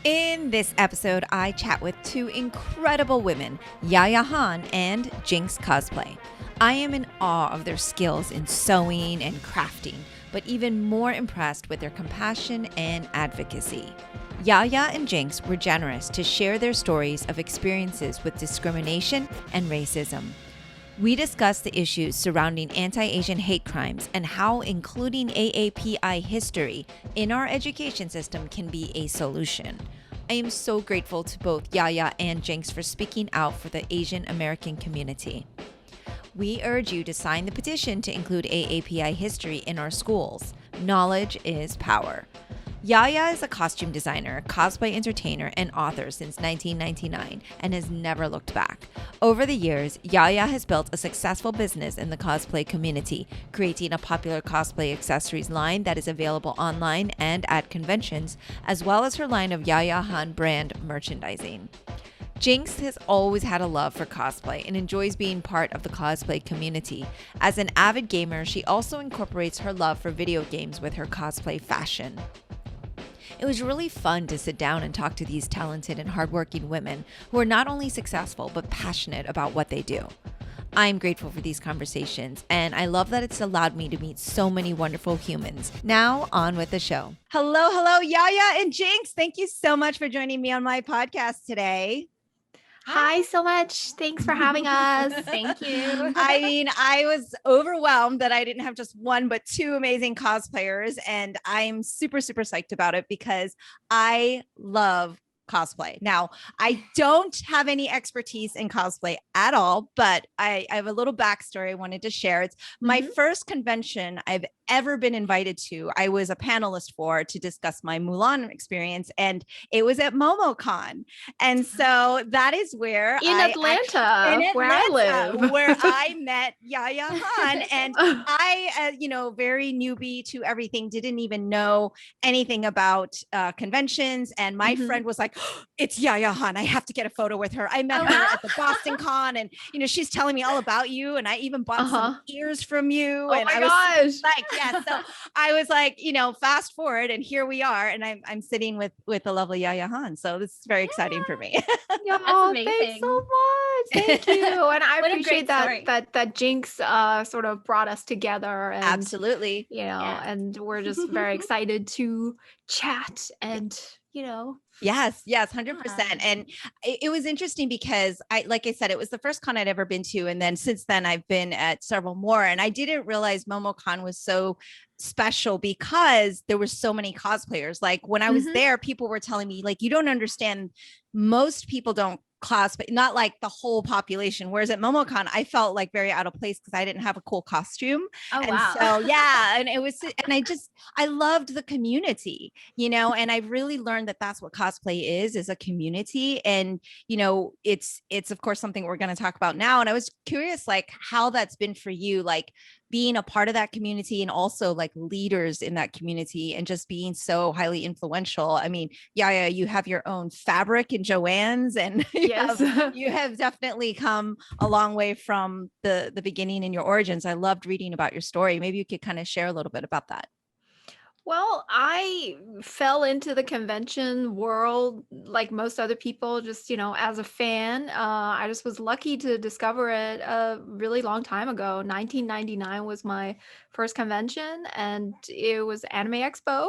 In this episode, I chat with two incredible women, Yaya Han and Jinx Cosplay. I am in awe of their skills in sewing and crafting, but even more impressed with their compassion and advocacy. Yaya and Jinx were generous to share their stories of experiences with discrimination and racism. We discuss the issues surrounding anti-Asian hate crimes and how including AAPI history in our education system can be a solution. I am so grateful to both Yaya and Jinx for speaking out for the Asian American community. We urge you to sign the petition to include AAPI history in our schools. Knowledge is power. Yaya is a costume designer, cosplay entertainer, and author since 1999 and has never looked back. Over the years, Yaya has built a successful business in the cosplay community, creating a popular cosplay accessories line that is available online and at conventions, as well as her line of Yaya Han brand merchandising. Jinx has always had a love for cosplay and enjoys being part of the cosplay community. As an avid gamer, she also incorporates her love for video games with her cosplay fashion. It was really fun to sit down and talk to these talented and hardworking women who are not only successful but passionate about what they do. I'm grateful for these conversations, and I love that it's allowed me to meet so many wonderful humans. Now, on with the show. Hello, Yaya and Jinx. Thank you so much for joining me on my podcast today. Hi so much. Thanks for having us. Thank you. I mean, I was overwhelmed that I didn't have just one, but two amazing cosplayers. And I'm super, super psyched about it because I love cosplay. Now, I don't have any expertise in cosplay at all, but I have a little backstory I wanted to share. It's my first convention I've ever been invited to. I was a panelist for to discuss my Mulan experience, and it was at MomoCon. And so that is where Atlanta, where I live, where I met Yaya Han. And I, very newbie to everything, didn't even know anything about conventions. And my friend was like, it's Yaya Han. I have to get a photo with her. I met her at the Boston Con, and she's telling me all about you. And I even bought some ears from you. Oh and my I gosh. was like, yeah. So I was like, fast forward, and here we are. And I'm sitting with the lovely Yaya Han. So this is very exciting for me. Oh, thanks so much. Thank you. And I appreciate that Jinx sort of brought us together. And, Absolutely. And we're just very excited to chat and, Yes, 100%. And it was interesting because like I said, it was the first con I'd ever been to. And then since then I've been at several more, and I didn't realize MomoCon was so special because there were so many cosplayers. Like when I was there, people were telling me, like, you don't understand, most people don't cosplay, not like the whole population. Whereas at MomoCon, I felt like very out of place because I didn't have a cool costume. Oh, and wow. So yeah, and it was, and I loved the community, and I've really learned that that's what cosplay is a community. And, it's of course something we're going to talk about now. And I was curious, like, how that's been for you, like being a part of that community and also like leaders in that community and just being so highly influential. I mean, Yaya, you have your own fabric in Joann's, and you have definitely come a long way from the beginning in your origins. I loved reading about your story. Maybe you could kind of share a little bit about that. Well, I fell into the convention world like most other people, just, as a fan. I just was lucky to discover it a really long time ago. 1999 was my first convention, and it was Anime Expo,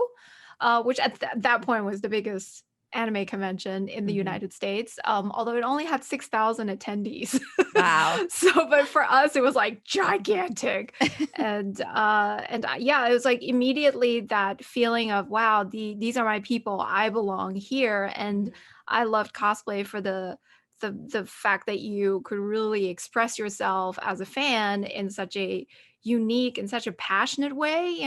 which at that point was the biggest anime convention in the United States, although it only had 6,000 attendees. Wow. But for us, it was like gigantic. and it was like immediately that feeling of, wow, these are my people, I belong here. And I loved cosplay for the fact that you could really express yourself as a fan in such a unique and such a passionate way,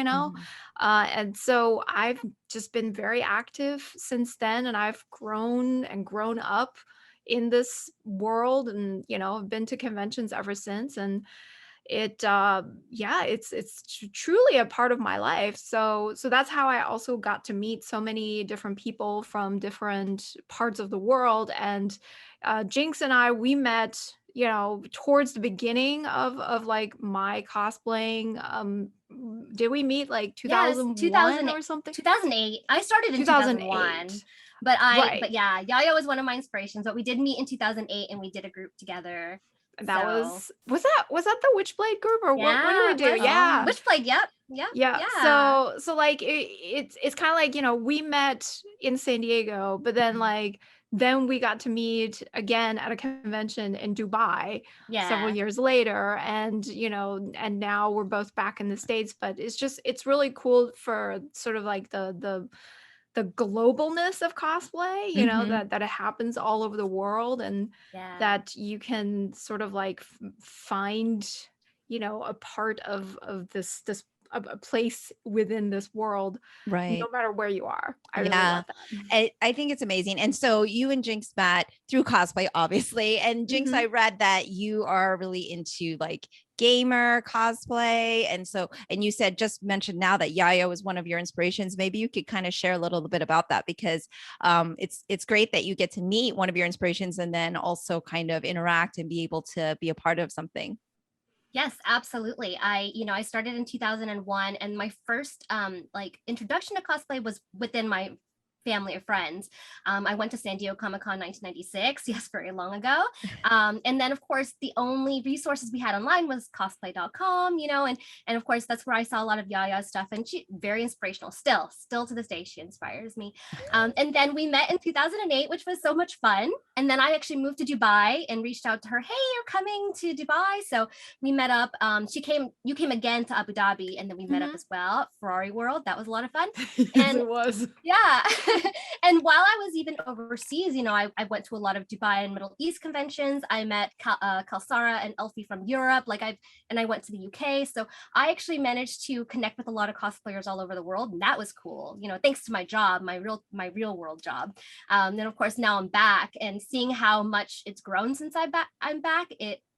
and so I've just been very active since then, and I've grown up in this world, and I've been to conventions ever since, and it's truly a part of my life. So that's how I also got to meet so many different people from different parts of the world. And Jinx and we met towards the beginning of like my cosplaying. Did we meet like 2001 or something? 2008. I started in 2001. Right. but yeah, Yaya was one of my inspirations. But we did meet in 2008 and we did a group together. That So was that the Witchblade group, or what did yeah, we it do? was Yeah. Oh, Witchblade. Yep, yep, Yeah. yeah, So like it's kind of like, we met in San Diego, but then like then we got to meet again at a convention in Dubai several yeah, years later, and and now we're both back in the States. But it's really cool for sort of like the globalness of cosplay, mm-hmm. that it happens all over the world, and yeah. that you can sort of like find, a part of this a place within this world, Right. no matter where you are. I really Yeah, love that. I think it's amazing. And so you and Jinx met through cosplay, obviously. And Jinx, I Hmm. read that you are really into like gamer cosplay. And so, and you said just mentioned now that Yaya was one of your inspirations. Maybe you could kind of share a little bit about that, because it's great that you get to meet one of your inspirations and then also kind of interact and be able to be a part of something. Yes, absolutely. I started in 2001 and my first like introduction to cosplay was within my family or friends. I went to San Diego Comic-Con 1996, yes, very long ago. And then of course the only resources we had online was cosplay.com, and of course that's where I saw a lot of Yaya stuff, and she very inspirational still to this day she inspires me. And then we met in 2008, which was so much fun. And then I actually moved to Dubai and reached out to her, hey, you're coming to Dubai. So we met up. You came again to Abu Dhabi, and then we met up Hmm. as well at Ferrari World. That was a lot of fun. Yes, And it was. yeah. And while I was even overseas, I went to a lot of Dubai and Middle East conventions. I met Kalsara and Elfie from Europe. And I went to the UK. So I actually managed to connect with a lot of cosplayers all over the world. And that was cool, thanks to my job, my real world job. Then of course now I'm back, and seeing how much it's grown since I'm back,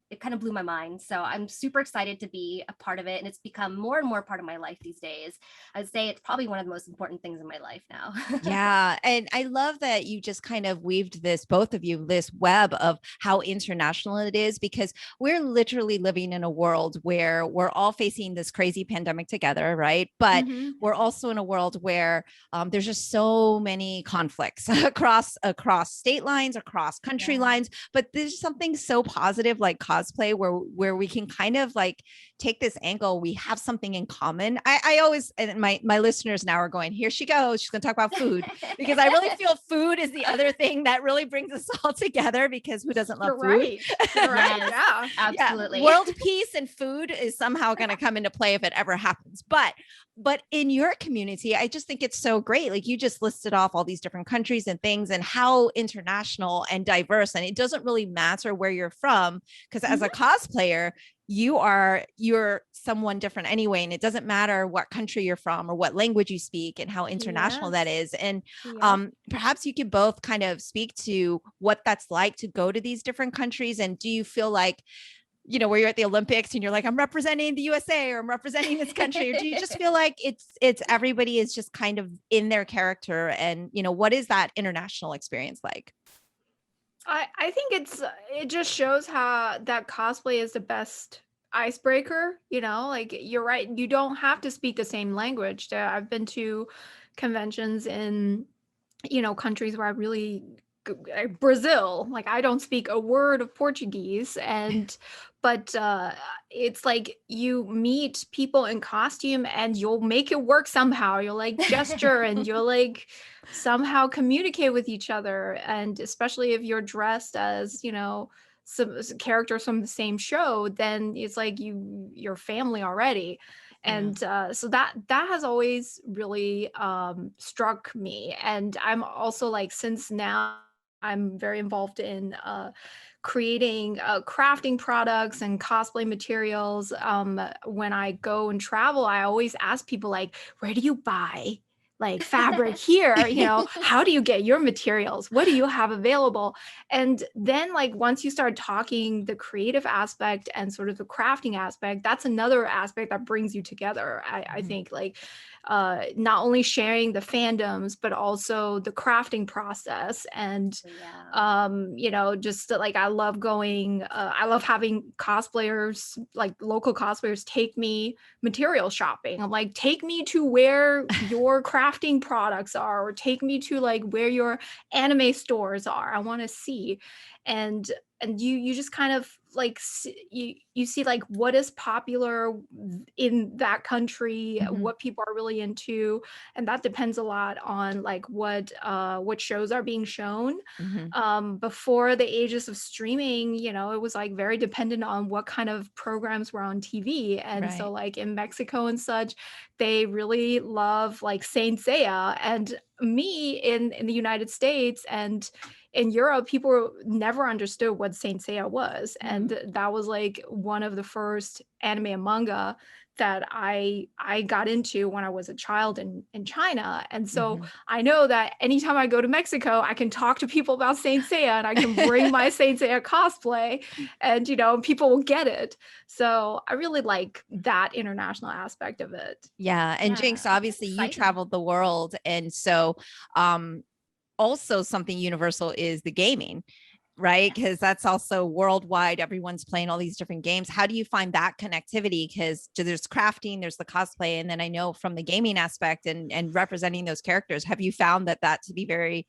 it kind of blew my mind. So I'm super excited to be a part of it. And it's become more and more part of my life these days. I'd say it's probably one of the most important things in my life now. Yeah. And I love that you just kind of weaved this, both of you, this web of how international it is, because we're literally living in a world where we're all facing this crazy pandemic together, right? But Hmm. we're also in a world where there's just so many conflicts across state lines, across country Yeah. lines. But there's something so positive like cosplay where we can kind of like take this angle. We have something in common. I always, and my listeners now are going, here she goes, she's going to talk about food, because I really feel food is the other thing that really brings us all together, because who doesn't love You're food? right. You're right. Yes, Yeah. Yeah, absolutely. world peace and food is somehow going to come into play if it ever happens. But in your community, I just think it's so great. Like you just listed off all these different countries and things and how international and diverse. And it doesn't really matter where you're from, because as a Mhm. cosplayer, you're someone different anyway, and it doesn't matter what country you're from or what language you speak and how international that Yes. is. And Yep. perhaps you could both kind of speak to what that's like to go to these different countries. And do you feel like, where you're at the Olympics and you're like, I'm representing the USA or I'm representing this country? Or do you just feel like it's everybody is just kind of in their character? And, what is that international experience like? I think it just shows how that cosplay is the best icebreaker, like you're right. You don't have to speak the same language. I've been to conventions in, countries where I really like Brazil, like I don't speak a word of Portuguese, and but it's like you meet people in costume and you'll make it work somehow. You'll like gesture and you'll like somehow communicate with each other, and especially if you're dressed as, some characters from the same show, then it's like you're family already. Yeah. And so that has always really struck me. And I'm also like, since now I'm very involved in creating crafting products and cosplay materials. When I go and travel, I always ask people like, where do you buy like fabric here? How do you get your materials? What do you have available? And then like once you start talking the creative aspect and sort of the crafting aspect, that's another aspect that brings you together. I Mhm. think like not only sharing the fandoms, but also the crafting process. And just like I love going, I love having cosplayers, like local cosplayers, take me material shopping. I'm like, take me to where your crafting products are, or take me to like where your anime stores are. I want to see. And you just kind of like you see like what is popular in that country, what people are really into, and that depends a lot on like what shows are being shown. Before the ages of streaming, it was like very dependent on what kind of programs were on TV. And so like in Mexico and such, they really love like Saint Seiya. And me in the United States and in Europe, people never understood what Saint Seiya was. And that was like one of the first anime and manga that I got into when I was a child in China. And so I know that anytime I go to Mexico, I can talk to people about Saint Seiya, and I can bring my Saint Seiya cosplay, and people will get it. So I really like that international aspect of it. Yeah. And Jinx, obviously you traveled the world. And so also something universal is the gaming, right? Because that's also worldwide. Everyone's playing all these different games. How do you find that connectivity? Because there's crafting, there's the cosplay, and then I know from the gaming aspect and representing those characters, have you found that to be very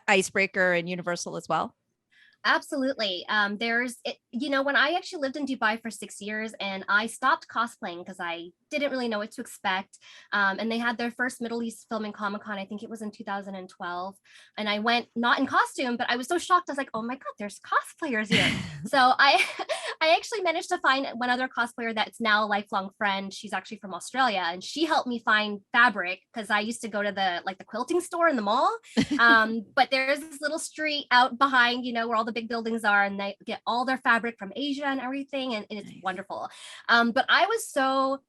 icebreaker and universal as well? Absolutely. When I actually lived in Dubai for 6 years, and I stopped cosplaying because I didn't really know what to expect. And they had their first Middle East Film and Comic-Con, I think it was in 2012. And I went not in costume, but I was so shocked. I was like, oh my God, there's cosplayers here. So I actually managed to find one other cosplayer that's now a lifelong friend. She's actually from Australia, and she helped me find fabric because I used to go to the quilting store in the mall. But there's this little street out behind, where all the big buildings are, and they get all their fabric from Asia and everything, and it's wonderful. But I was so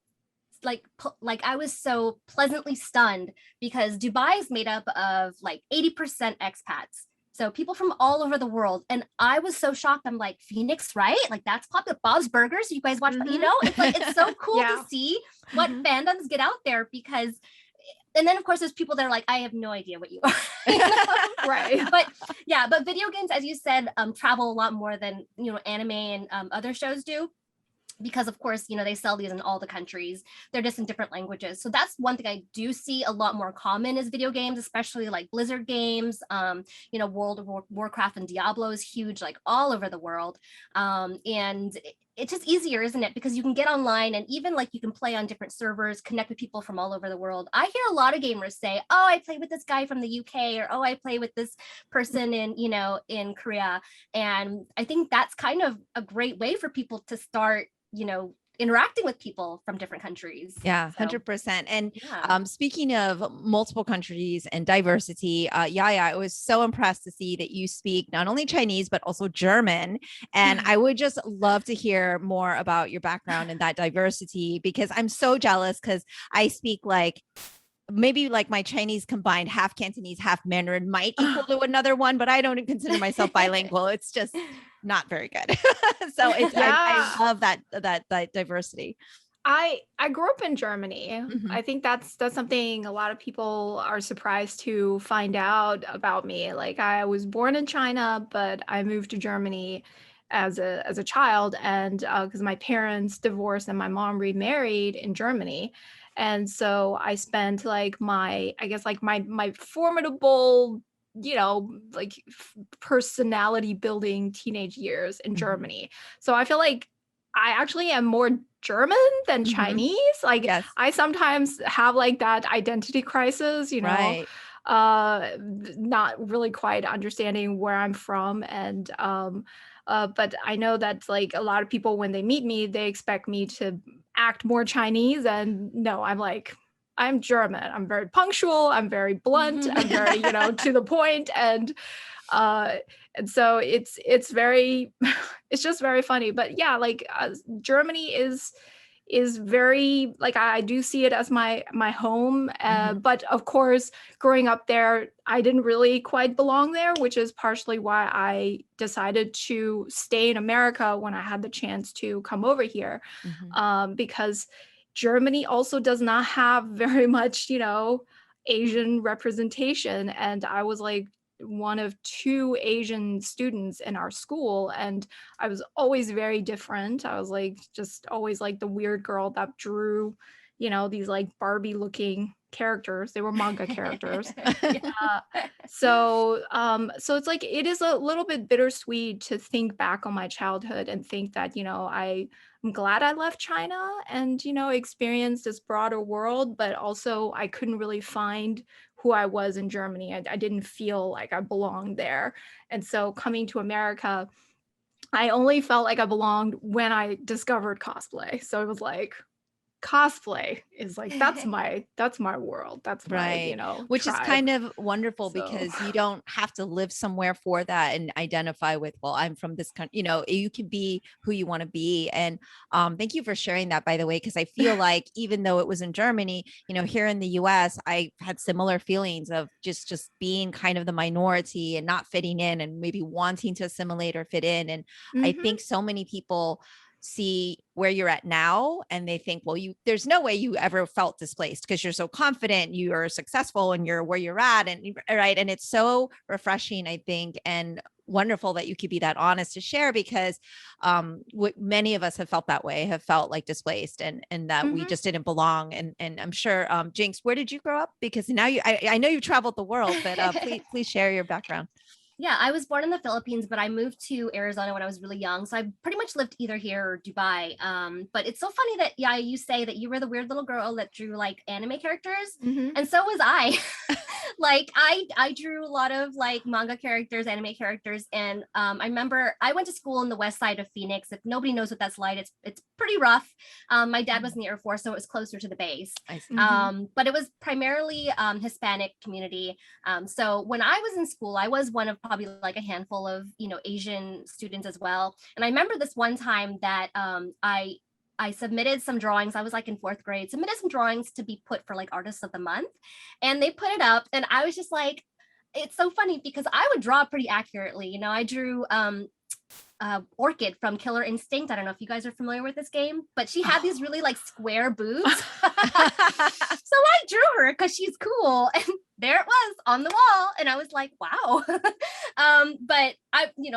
I was so pleasantly stunned because Dubai is made up of like 80% expats. So people from all over the world. And I was so shocked. I'm like, Phoenix, right? Like that's popular. Bob's Burgers. You guys watch, it's like, it's so cool to see what fandoms get out there, because and then of course there's people that are like, I have no idea what you are. Right. But video games, as you said, travel a lot more than anime and other shows do, because of course they sell these in all the countries. They're just in different languages. So that's one thing I do see a lot more common is video games, especially like Blizzard games. World of Warcraft and Diablo is huge, like all over the world. And it's just easier, isn't it? Because you can get online, and even like you can play on different servers, connect with people from all over the world. I hear a lot of gamers say, oh, I play with this guy from the UK, or oh, I play with this person in Korea. And I think that's kind of a great way for people to start interacting with people from different countries. Yeah, 100%. And speaking of multiple countries and diversity, Yaya, I was so impressed to see that you speak not only Chinese, but also German. And I would just love to hear more about your background and that diversity, because I'm so jealous because I speak maybe like my Chinese combined, half Cantonese, half Mandarin might equal to another one, but I don't consider myself bilingual. It's just not very good. So I love that diversity. I grew up in Germany. I think that's something a lot of people are surprised to find out about me. Like I was born in China, but I moved to Germany as a child, and because my parents divorced and my mom remarried in Germany. And so I spent like my formidable, personality building teenage years in Germany. So I feel like I actually am more German than Chinese. Like I sometimes have like that identity crisis, Right. Not really quite understanding where I'm from. And but I know that like a lot of people, when they meet me, they expect me to act more Chinese, and no, I'm German. I'm very punctual. I'm very blunt. I'm very, to the point. And so it's very, it's just very funny. But yeah, like Germany is very, like I do see it as my home. But of course, growing up there, I didn't really quite belong there, which is partially why I decided to stay in America when I had the chance to come over here, because Germany also does not have very much, Asian representation. And I was like one of two Asian students in our school. And I was always very different. I was like just always like the weird girl that drew, these like Barbie looking characters. They were manga characters. So it's like it is a little bit bittersweet to think back on my childhood and think that, I'm glad I left China and, experienced this broader world, but also I couldn't really find who I was in Germany. I didn't feel like I belonged there. And so coming to America, I only felt like I belonged when I discovered cosplay. So it was like cosplay is like that's my world. That's my, Right. Which is tribe. kind of wonderful So because you don't have to live somewhere for that and identify with, well, I'm from this country, you can be who you want to be. And thank you for sharing that, by the way, because I feel like even though it was in Germany, here in the US, I had similar feelings of just being kind of the minority and not fitting in and maybe wanting to assimilate or fit in. And I mhm. think so many people see where you're at now and they think, well, there's no way you ever felt displaced because you're so confident, you're successful, and you're where you're at. And right. And it's so refreshing, I think, and wonderful that you could be that honest to share, because what many of us have felt that way, have felt like displaced and that we Mhm. just didn't belong. And I'm sure, Jinx, where did you grow up? Because now I know you've traveled the world, but please share your background. Yeah, I was born in the Philippines, but I moved to Arizona when I was really young. So I pretty much lived either here or Dubai. But it's so funny that, yeah, you say that you were the weird little girl that drew like anime characters. Mhm. And so was I. Like I drew a lot of like manga characters, anime characters. And I remember I went to school in the west side of Phoenix. If nobody knows what that's like, it's pretty rough. My dad was in the Air Force, so it was closer to the base. I see. But it was primarily Hispanic community. So when I was in school, I was one of probably like a handful of, Asian students as well. And I remember this one time that I submitted some drawings. I was like in fourth grade, submitted some drawings to be put for like Artists of the Month. And they put it up and I was just like, it's so funny because I would draw pretty accurately. I drew Orchid from Killer Instinct. I don't know if you guys are familiar with this game, but she had these really like square boobs. So I drew her because she's cool. And there it was on the wall. And I was like, wow. But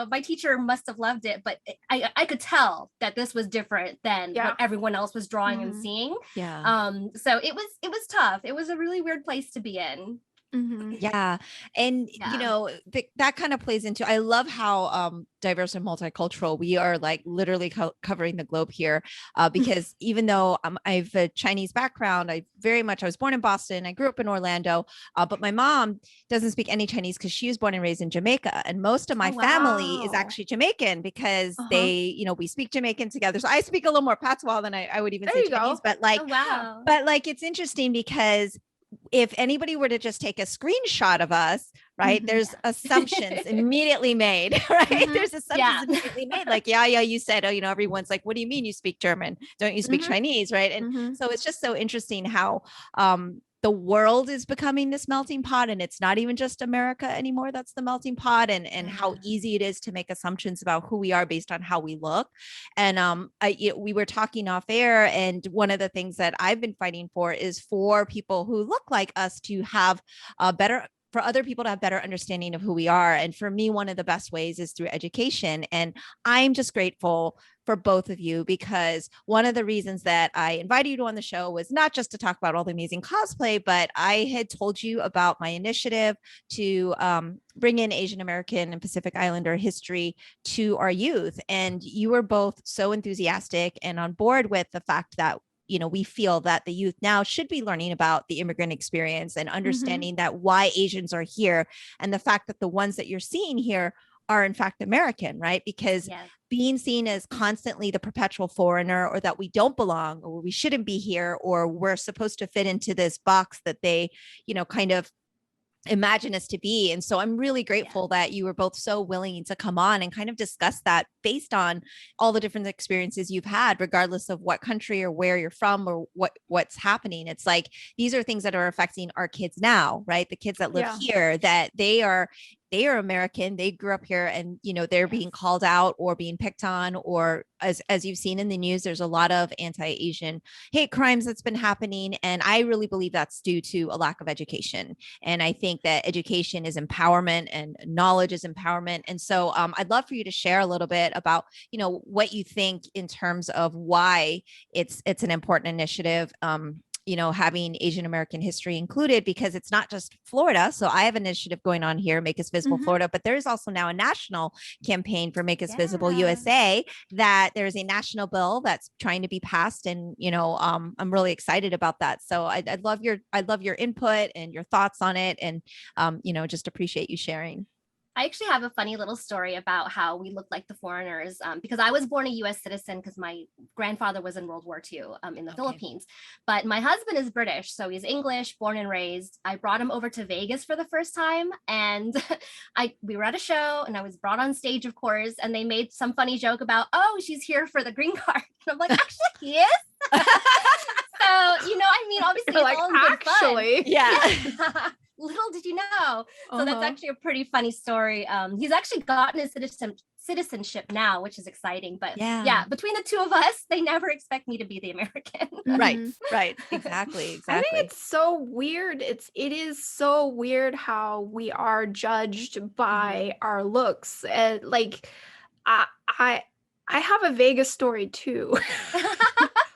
my teacher must have loved it, but I could tell that this was different than what everyone else was drawing and seeing. Yeah. So it was tough. It was a really weird place to be in. Mhm. Yeah. And, Yeah. that kind of plays into, I love how diverse and multicultural we are, like literally covering the globe here. Because even though I have a Chinese background, I was born in Boston. I grew up in Orlando, but my mom doesn't speak any Chinese because she was born and raised in Jamaica. And most of my family is Wow. actually Jamaican because Uh-huh. they, we speak Jamaican together. So I speak a little more patois than I would even There say you Chinese, go. but like, Oh, wow. it's interesting because if anybody were to just take a screenshot of us, right, there's assumptions immediately made, right? There's assumptions immediately made. Like, yeah, you said, oh, everyone's like, what do you mean you speak German? Don't you speak Chinese, right? And so it's just so interesting how the world is becoming this melting pot, and it's not even just America anymore that's the melting pot, and how easy it is to make assumptions about who we are based on how we look. And we were talking off air, and one of the things that I've been fighting for is for people who look like us to have for other people to have better understanding of who we are. And for me, one of the best ways is through education. And I'm just grateful for both of you, because one of the reasons that I invited you on the show was not just to talk about all the amazing cosplay, but I had told you about my initiative to bring in Asian American and Pacific Islander history to our youth. And you were both so enthusiastic and on board with the fact that we feel that the youth now should be learning about the immigrant experience and understanding that why Asians are here, and the fact that the ones that you're seeing here are in fact American, right? Because being seen as constantly the perpetual foreigner, or that we don't belong, or we shouldn't be here, or we're supposed to fit into this box that they, kind of imagine us to be. And so I'm really grateful that you were both so willing to come on and kind of discuss that based on all the different experiences you've had, regardless of what country or where you're from or what's happening. It's like, these are things that are affecting our kids now, right? The kids that live here, that they are they are American, they grew up here, and they're being called out or being picked on, or as you've seen in the news, there's a lot of anti-Asian hate crimes that's been happening. And I really believe that's due to a lack of education. And I think that education is empowerment and knowledge is empowerment. And so I'd love for you to share a little bit about, what you think in terms of why it's an important initiative. Having Asian American history included, because it's not just Florida. So I have an initiative going on here, Make Us Visible Florida, but there's also now a national campaign for Make Us Visible USA, that there's a national bill that's trying to be passed. And, I'm really excited about that. So I'd love your input and your thoughts on it. And, just appreciate you sharing. I actually have a funny little story about how we look like the foreigners, because I was born a US citizen because my grandfather was in World War II in the Philippines. But my husband is British, so he's English, born and raised. I brought him over to Vegas for the first time, and we were at a show, and I was brought on stage, of course, and they made some funny joke about, oh, she's here for the green card. And I'm like, actually, he is. So, I mean, obviously, it's like, all in good actually, fun. yeah. Little did you know. So that's actually a pretty funny story. He's actually gotten his citizenship now, which is exciting. But yeah, between the two of us, they never expect me to be the American. Right. Exactly. I think it's so weird. It is so weird how we are judged by our looks. Like, I have a Vegas story too.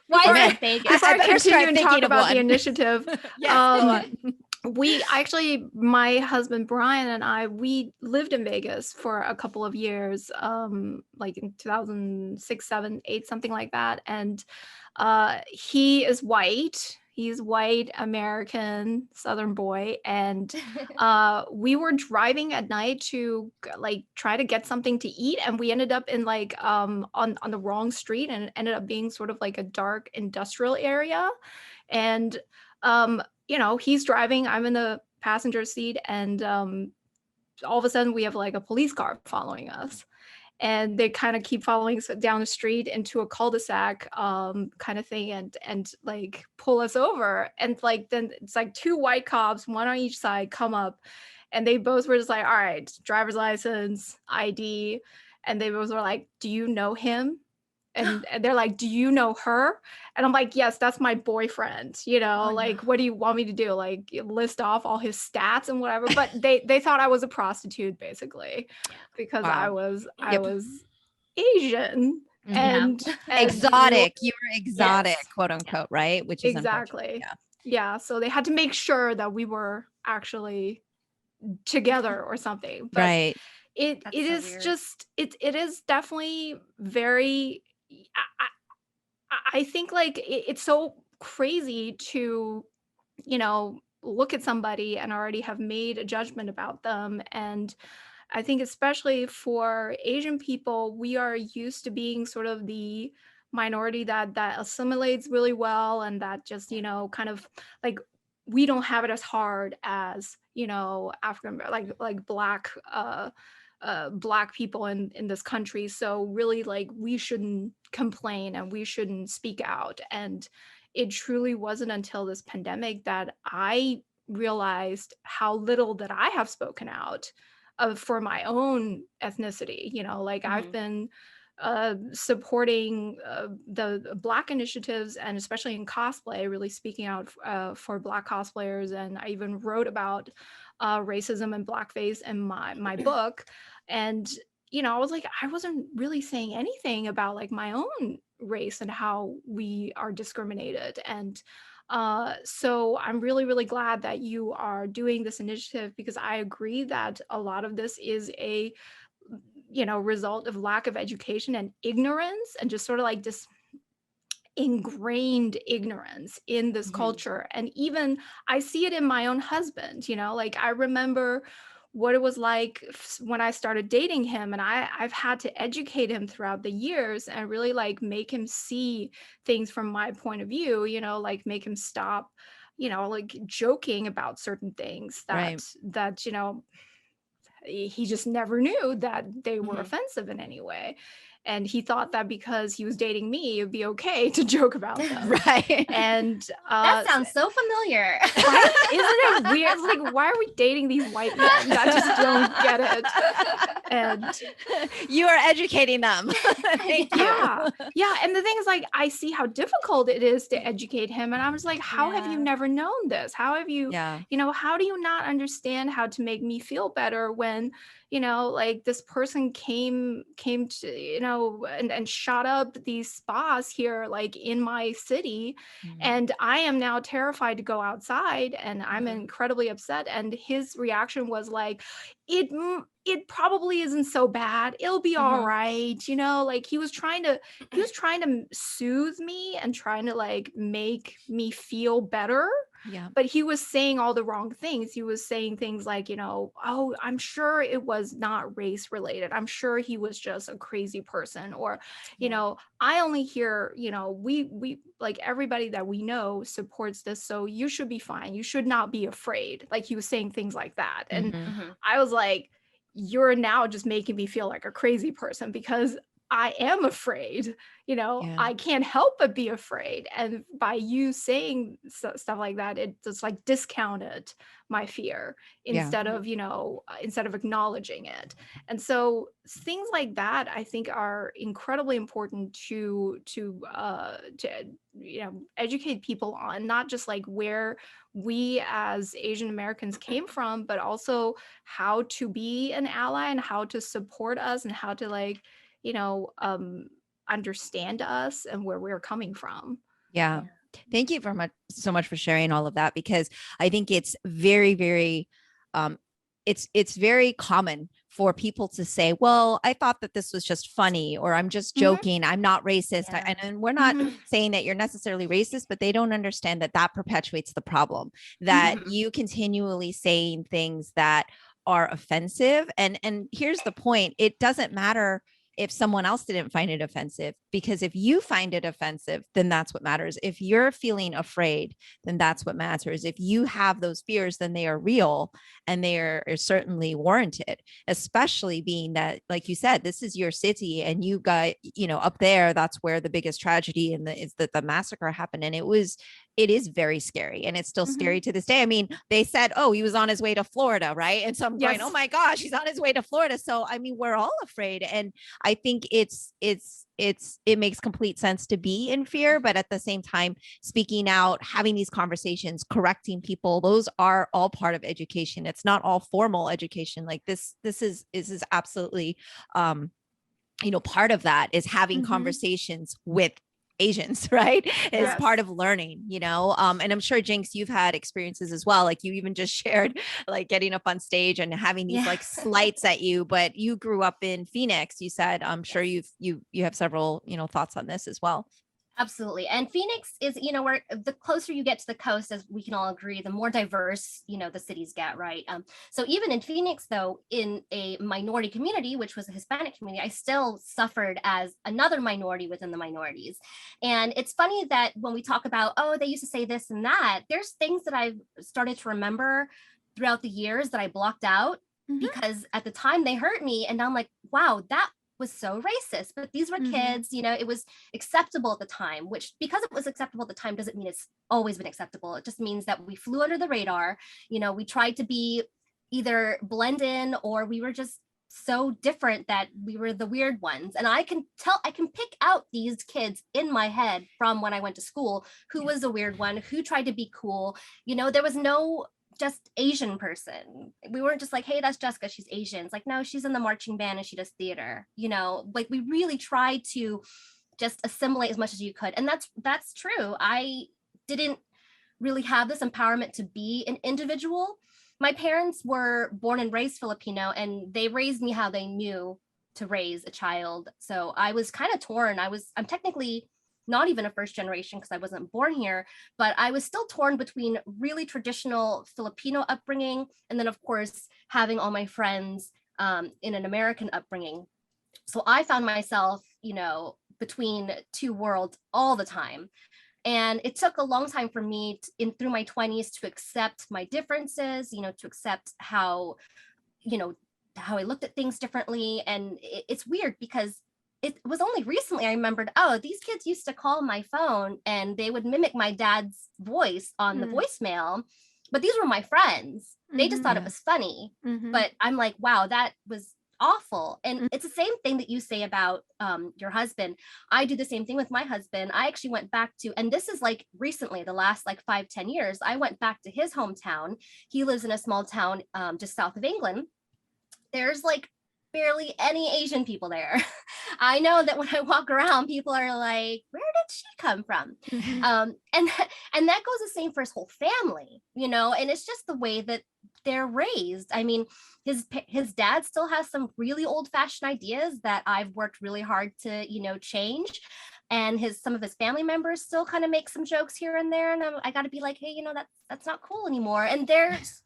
Why is it Vegas? Before I continue and talk about the initiative, my husband Brian and I, we lived in Vegas for a couple of years, like in 2006, 7, 8, something like that. And he is white. He's white, American, Southern boy. And we were driving at night to like try to get something to eat. And we ended up in like on the wrong street, and it ended up being sort of like a dark industrial area. And he's driving, I'm in the passenger seat, and all of a sudden we have like a police car following us. And they kind of keep following us down the street into a cul-de-sac kind of thing, and like pull us over. And like then it's like 2 white cops, one on each side, come up, and they both were just like, all right, driver's license, ID. And they both were like, do you know him? And they're like, do you know her? And I'm like, yes, that's my boyfriend. Like, what do you want me to do? Like, list off all his stats and whatever. But they thought I was a prostitute, basically, because I was Asian and exotic. You were exotic, quote unquote, right? Which is exactly. Yeah. So they had to make sure that we were actually together or something. But it is definitely very. I think like it's so crazy to, look at somebody and already have made a judgment about them. And I think especially for Asian people, we are used to being sort of the minority that assimilates really well, and that just, kind of like we don't have it as hard as, African, like Black people in this country. So really, like, we shouldn't complain and we shouldn't speak out. And it truly wasn't until this pandemic that I realized how little that I have spoken out for my own ethnicity. Like I've been supporting the Black initiatives, and especially in cosplay, really speaking out for Black cosplayers. And I even wrote about racism and blackface in my book. And I was like, I wasn't really saying anything about like my own race and how we are discriminated. And so I'm really, really glad that you are doing this initiative, because I agree that a lot of this is a result of lack of education and ignorance, and just sort of like this ingrained ignorance in this culture. And even I see it in my own husband. Like I remember what it was like when I started dating him, and I've had to educate him throughout the years and really like make him see things from my point of view, like make him stop, like joking about certain things that he just never knew that they were offensive in any way. And he thought that because he was dating me, it'd be okay to joke about them. Right. And That sounds so familiar. right? Isn't it weird? It's like, why are we dating these white men? I just don't get it. And you are educating them. Thank you. Yeah. And the thing is, like, I see how difficult it is to educate him. And I was like, how have you never known this? How have you, how do you not understand how to make me feel better when, like this person came to, and shot up these spas here, like in my city. And I am now terrified to go outside, and I'm incredibly upset. And his reaction was like, it probably isn't so bad. It'll be all right. Like he was trying to soothe me and trying to like make me feel better. Yeah. But he was saying all the wrong things. He was saying things like, oh, I'm sure it was not race related. I'm sure he was just a crazy person. Or, I only hear, we like everybody that we know supports this. So you should be fine. You should not be afraid. Like he was saying things like that. And I was like, you're now just making me feel like a crazy person because I am afraid, I can't help but be afraid. And by you saying stuff like that, it just like discounted my fear instead of, instead of acknowledging it. And so things like that, I think are incredibly important to educate people on, not just like where we as Asian Americans came from, but also how to be an ally and how to support us and how to like, understand us and where we're coming from. Yeah. Thank you so much for sharing all of that, because I think it's very, very, it's very common for people to say, well, I thought that this was just funny, or I'm just joking. I'm not racist. And we're not saying that you're necessarily racist, but they don't understand that that perpetuates the problem, that you continually saying things that are offensive. And here's the point. It doesn't matter if someone else didn't find it offensive, because if you find it offensive, then that's what matters. If you're feeling afraid, then that's what matters. If you have those fears, then they are real and they are certainly warranted, especially being that, like you said, this is your city and you got, up there, that's where the biggest tragedy is that the massacre happened. And it is very scary, and it's still scary to this day. I mean, they said, oh, he was on his way to Florida, right? And so I'm going, oh my gosh, he's on his way to Florida. So, I mean, we're all afraid. And I think it makes complete sense to be in fear, but at the same time, speaking out, having these conversations, correcting people, those are all part of education. It's not all formal education. Like this is absolutely, part of that is having conversations with Asians, right? Is part of learning, and I'm sure, Jinx, you've had experiences as well. Like you even just shared, like getting up on stage and having these like slights at you, but you grew up in Phoenix. You said, I'm sure you have several, thoughts on this as well. Absolutely. And Phoenix is, where the closer you get to the coast, as we can all agree, the more diverse, the cities get, right? So even in Phoenix, though, in a minority community, which was a Hispanic community, I still suffered as another minority within the minorities. And it's funny that when we talk about, oh, they used to say this and that, there's things that I've started to remember throughout the years that I blocked out because at the time they hurt me. And I'm like, wow, that was so racist, but these were kids, it was acceptable at the time, which because it was acceptable at the time doesn't mean it's always been acceptable. It just means that we flew under the radar. We tried to be either blend in, or we were just so different that we were the weird ones. And I can pick out these kids in my head from when I went to school, who was a weird one, who tried to be cool. There was no just Asian person. We weren't just like, hey, that's Jessica, she's Asian. It's like, no, she's in the marching band and she does theater. Like we really tried to just assimilate as much as you could. And that's true. I didn't really have this empowerment to be an individual. My parents were born and raised Filipino, and they raised me how they knew to raise a child. So I was kind of torn. I'm technically not even a first generation because I wasn't born here, but I was still torn between really traditional Filipino upbringing and then, of course, having all my friends in an American upbringing. So I found myself, between two worlds all the time. And it took a long time for me through my 20s to accept my differences, to accept how I looked at things differently. And it's weird because it was only recently I remembered, oh, these kids used to call my phone and they would mimic my dad's voice on the voicemail, but these were my friends. They just thought it was funny. But I'm like, wow, that was awful. And it's the same thing that you say about your husband. I do the same thing with my husband. I actually went back to, and this is like recently, the last like 5-10 years, I went back to his hometown. He lives in a small town just south of England. There's like barely any Asian people there. I know that when I walk around, people are like, where did she come from? And that goes the same for his whole family, you know, and it's just the way that they're raised. I mean, his dad still has some really old fashioned ideas that I've worked really hard to, you know, change. And some of his family members still kind of make some jokes here and there. And I got to be like, hey, you know, that's not cool anymore. And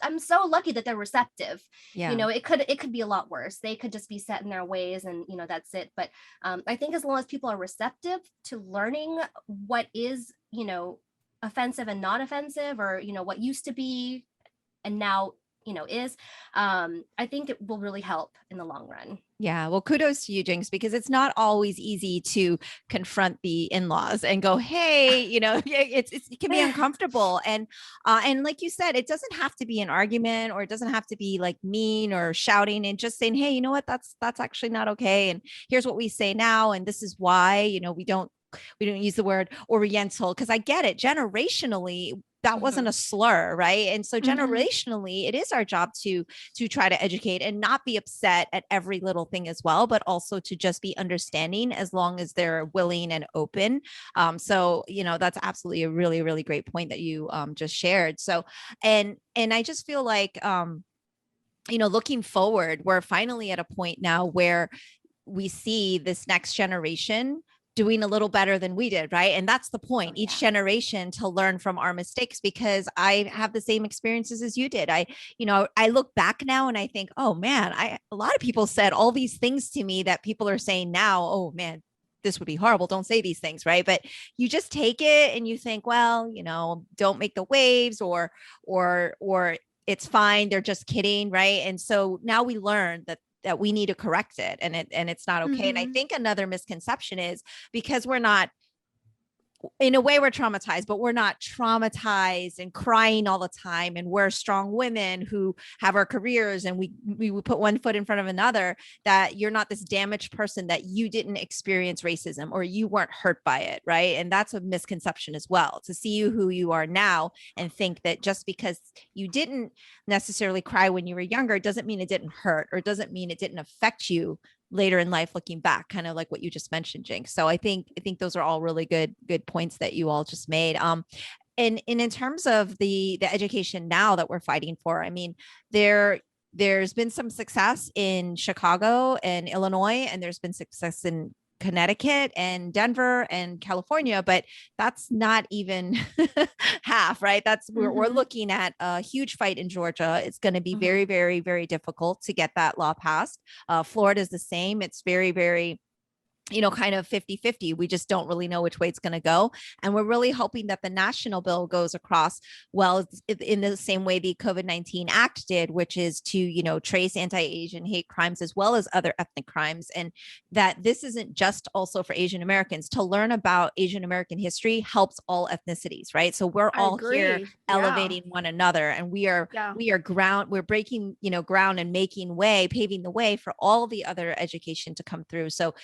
I'm so lucky that they're receptive. Yeah. You know, it could be a lot worse. They could just be set in their ways and, you know, that's it. But I think as long as people are receptive to learning what is, you know, offensive and not offensive, or, you know, what used to be and now, you know, is, I think it will really help in the long run. Yeah. Well, kudos to you, Jinx, because it's not always easy to confront the in-laws and go, hey, you know, it can be uncomfortable. And like you said, it doesn't have to be an argument, or it doesn't have to be like mean or shouting, and just saying, hey, you know what, that's actually not okay. And here's what we say now. And this is why, you know, we don't use the word oriental, because I get it. Generationally, that wasn't a slur, right? And so generationally, it is our job to try to educate and not be upset at every little thing as well, but also to just be understanding as long as they're willing and open. So, you know, that's absolutely a really, really great point that you just shared. So, and I just feel like, you know, looking forward, we're finally at a point now where we see this next generation doing a little better than we did, right? And that's the point. Each generation to learn from our mistakes, because I have the same experiences as you did. You know, I look back now and I think, oh man, a lot of people said all these things to me that people are saying now, oh man, this would be horrible. Don't say these things, right? But you just take it and you think, well, you know, don't make the waves, or it's fine. They're just kidding, right? And so now we learn that we need to correct it, and it's not okay. And I think another misconception is, because we're not, in a way, we're traumatized, but we're not traumatized and crying all the time. And we're strong women who have our careers, and we put one foot in front of another, that you're not this damaged person, that you didn't experience racism or you weren't hurt by it. Right. And that's a misconception as well, to see you who you are now and think that just because you didn't necessarily cry when you were younger doesn't mean it didn't hurt, or doesn't mean it didn't affect you later in life, looking back, kind of like what you just mentioned, Jinx. So I think those are all really good points that you all just made. And in terms of the education now that we're fighting for, I mean, there's been some success in Chicago and Illinois, and there's been success in Connecticut and Denver and California, but that's not even half, right? We're looking at a huge fight in Georgia. It's going to be very, very, very difficult to get that law passed. Florida is the same. It's very, very, you know, kind of 50-50. We just don't really know which way it's going to go. And we're really hoping that the national bill goes across, well, in the same way the COVID-19 Act did, which is to, you know, trace anti-Asian hate crimes as well as other ethnic crimes. And that this isn't just also for Asian Americans. To learn about Asian American history helps all ethnicities, right? So we're all here elevating one another, and we're breaking, you know, ground and making way, paving the way for all the other education to come through. So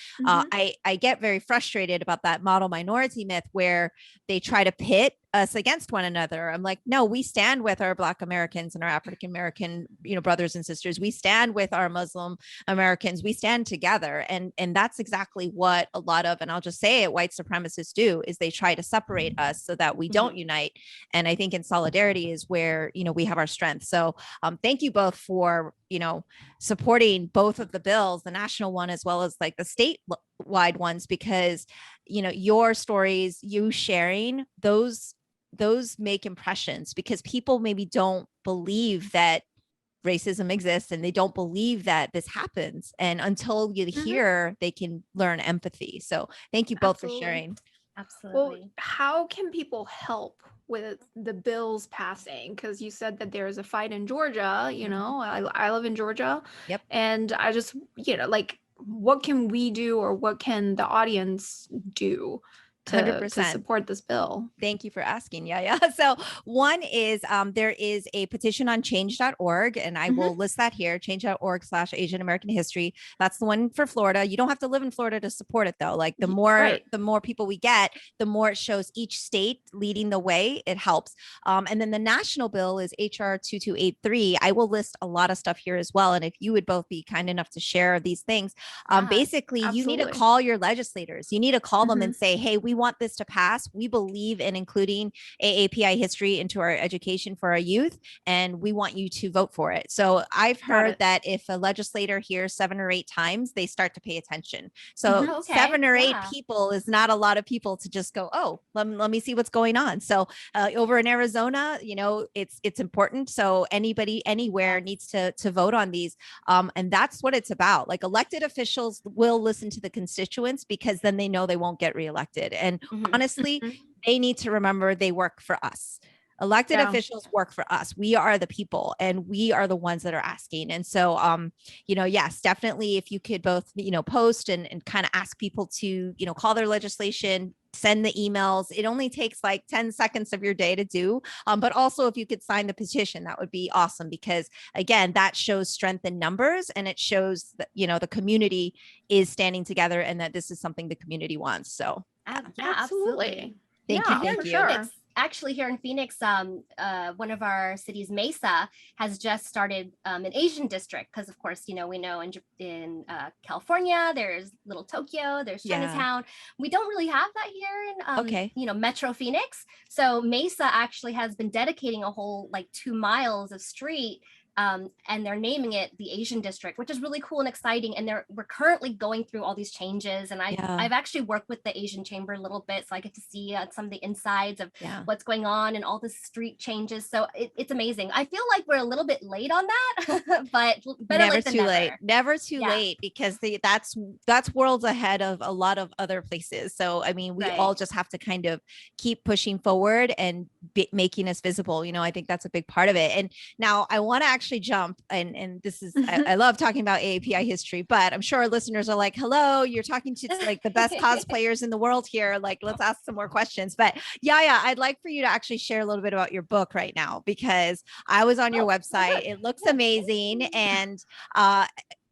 I get very frustrated about that model minority myth where they try to pit us against one another. I'm like, no, we stand with our Black Americans and our African American, you know, brothers and sisters. We stand with our Muslim Americans. We stand together. And that's exactly what a lot of, and I'll just say it, white supremacists do, is they try to separate us so that we don't unite. And I think in solidarity is where, you know, we have our strength. So thank you both for, you know, supporting both of the bills, the national one as well as like the statewide ones, because, you know, your stories, you sharing those make impressions, because people maybe don't believe that racism exists, and they don't believe that this happens. And until you hear, they can learn empathy. So thank you both for sharing. Absolutely. Well, how can people help with the bills passing? Because you said that there is a fight in Georgia, you know, I live in Georgia. Yep. And I just, you know, like, what can we do, or what can the audience do to 100%. support this bill? Thank you for asking, Yaya. So one is there is a petition on change.org, and I will list that here, change.org/Asian American History. That's the one for Florida. You don't have to live in Florida to support it, though. Like the more people we get, the more it shows each state leading the way. It helps. And then the national bill is HR 2283. I will list a lot of stuff here as well. And if you would both be kind enough to share these things, basically, you need to call your legislators. You need to call them and say, hey, we want this to pass. We believe in including AAPI history into our education for our youth, and we want you to vote for it. So I've heard that if a legislator hears 7 or 8 times, they start to pay attention. So 7 or 8 people is not a lot of people to just go, oh, let me see what's going on. So over in Arizona, you know, it's important. So anybody anywhere needs to vote on these. And that's what it's about. Like elected officials will listen to the constituents, because then they know they won't get reelected. And honestly, they need to remember they work for us. Elected officials work for us. We are the people, and we are the ones that are asking. And so, you know, yes, definitely, if you could both, you know, post and kind of ask people to, you know, call their legislation, send the emails. It only takes like 10 seconds of your day to do. But also, if you could sign the petition, that would be awesome, because again, that shows strength in numbers, and it shows that, you know, the community is standing together, and that this is something the community wants. So absolutely. Thank you. Sure. Actually, here in Phoenix, one of our cities, Mesa, has just started an Asian district, because of course, you know, we know in California, there's Little Tokyo, there's Chinatown. We don't really have that here in you know, Metro Phoenix. So Mesa actually has been dedicating a whole like 2 miles of street. And they're naming it the Asian district, which is really cool and exciting. And we're currently going through all these changes. And I've actually worked with the Asian Chamber a little bit, so I get to see some of the insides of what's going on and all the street changes. So it's amazing. I feel like we're a little bit late on that, but never too late. Never too late, because that's worlds ahead of a lot of other places. So I mean, we all just have to kind of keep pushing forward and making us visible. You know, I think that's a big part of it. And now I want to actually jump, and this is I love talking about AAPI history, but I'm sure our listeners are like, hello, you're talking to like the best cosplayers in the world here, like let's ask some more questions. But Yaya, I'd like for you to actually share a little bit about your book right now, because I was on your website. It looks amazing, and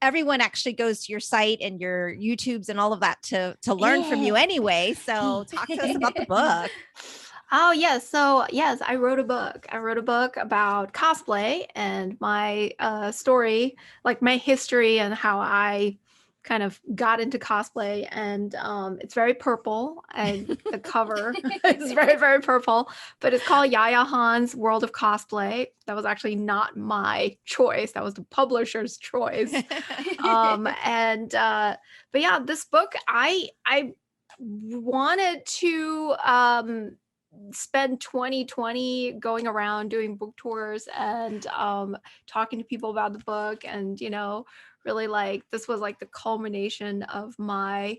everyone actually goes to your site and your YouTubes and all of that to learn from you anyway. So talk to us about the book. Oh, yes. So, yes, I wrote a book. I wrote a book about cosplay and my story, like my history and how I kind of got into cosplay. And it's very purple, and the cover is very, very purple, but it's called Yaya Han's World of Cosplay. That was actually not my choice. That was the publisher's choice. But yeah, this book, I wanted to spend 2020 going around doing book tours and talking to people about the book, and you know, really like this was like the culmination of my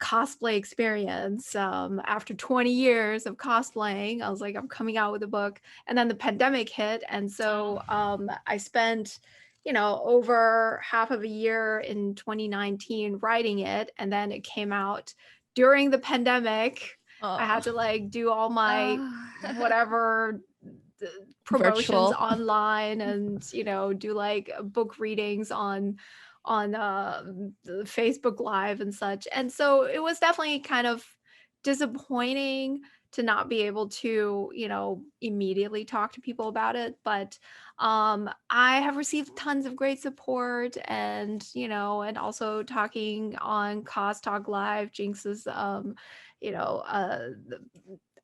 cosplay experience. After 20 years of cosplaying, I was like, I'm coming out with a book, and then the pandemic hit, and so I spent, you know, over half of a year in 2019 writing it, and then it came out during the pandemic. I had to like do all my whatever promotions Virtual. online, and you know, do like book readings on the Facebook Live and such. And so it was definitely kind of disappointing to not be able to, you know, immediately talk to people about it. But I have received tons of great support, and you know, and also talking on Cos Talk Live, Jinx's you know,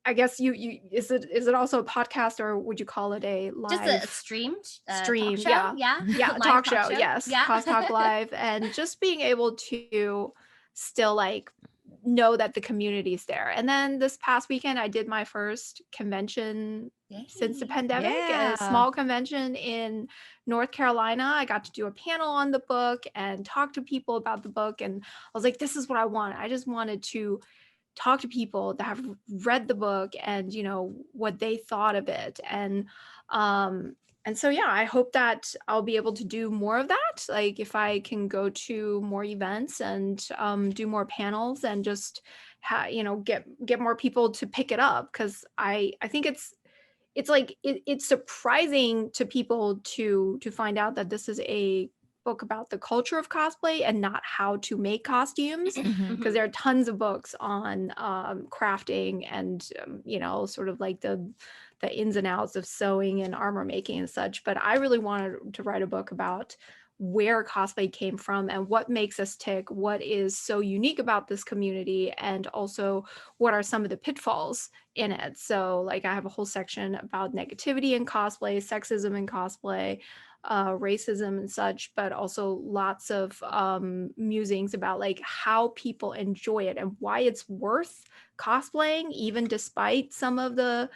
I guess you is it also a podcast, or would you call it a live, just a stream stream talk show? talk show, yes, Cos Talk Live. And just being able to still like know that the community's there. And then this past weekend I did my first convention since the pandemic, a small convention in North Carolina. I got to do a panel on the book and talk to people about the book, and I was like, this is what I want. I just wanted to talk to people that have read the book and, you know, what they thought of it. And and so yeah, I hope that I'll be able to do more of that. Like if I can go to more events and do more panels and just get more people to pick it up, because I think it's like it's surprising to people to find out that this is a book about the culture of cosplay and not how to make costumes, Mhm. because Mhm. there are tons of books on crafting and sort of like the ins and outs of sewing and armor making and such. But I really wanted to write a book about where cosplay came from and what makes us tick, what is so unique about this community, and also what are some of the pitfalls in it. So like I have a whole section about negativity in cosplay, sexism in cosplay, racism and such, but also lots of musings about like how people enjoy it and why it's worth cosplaying, even despite some of the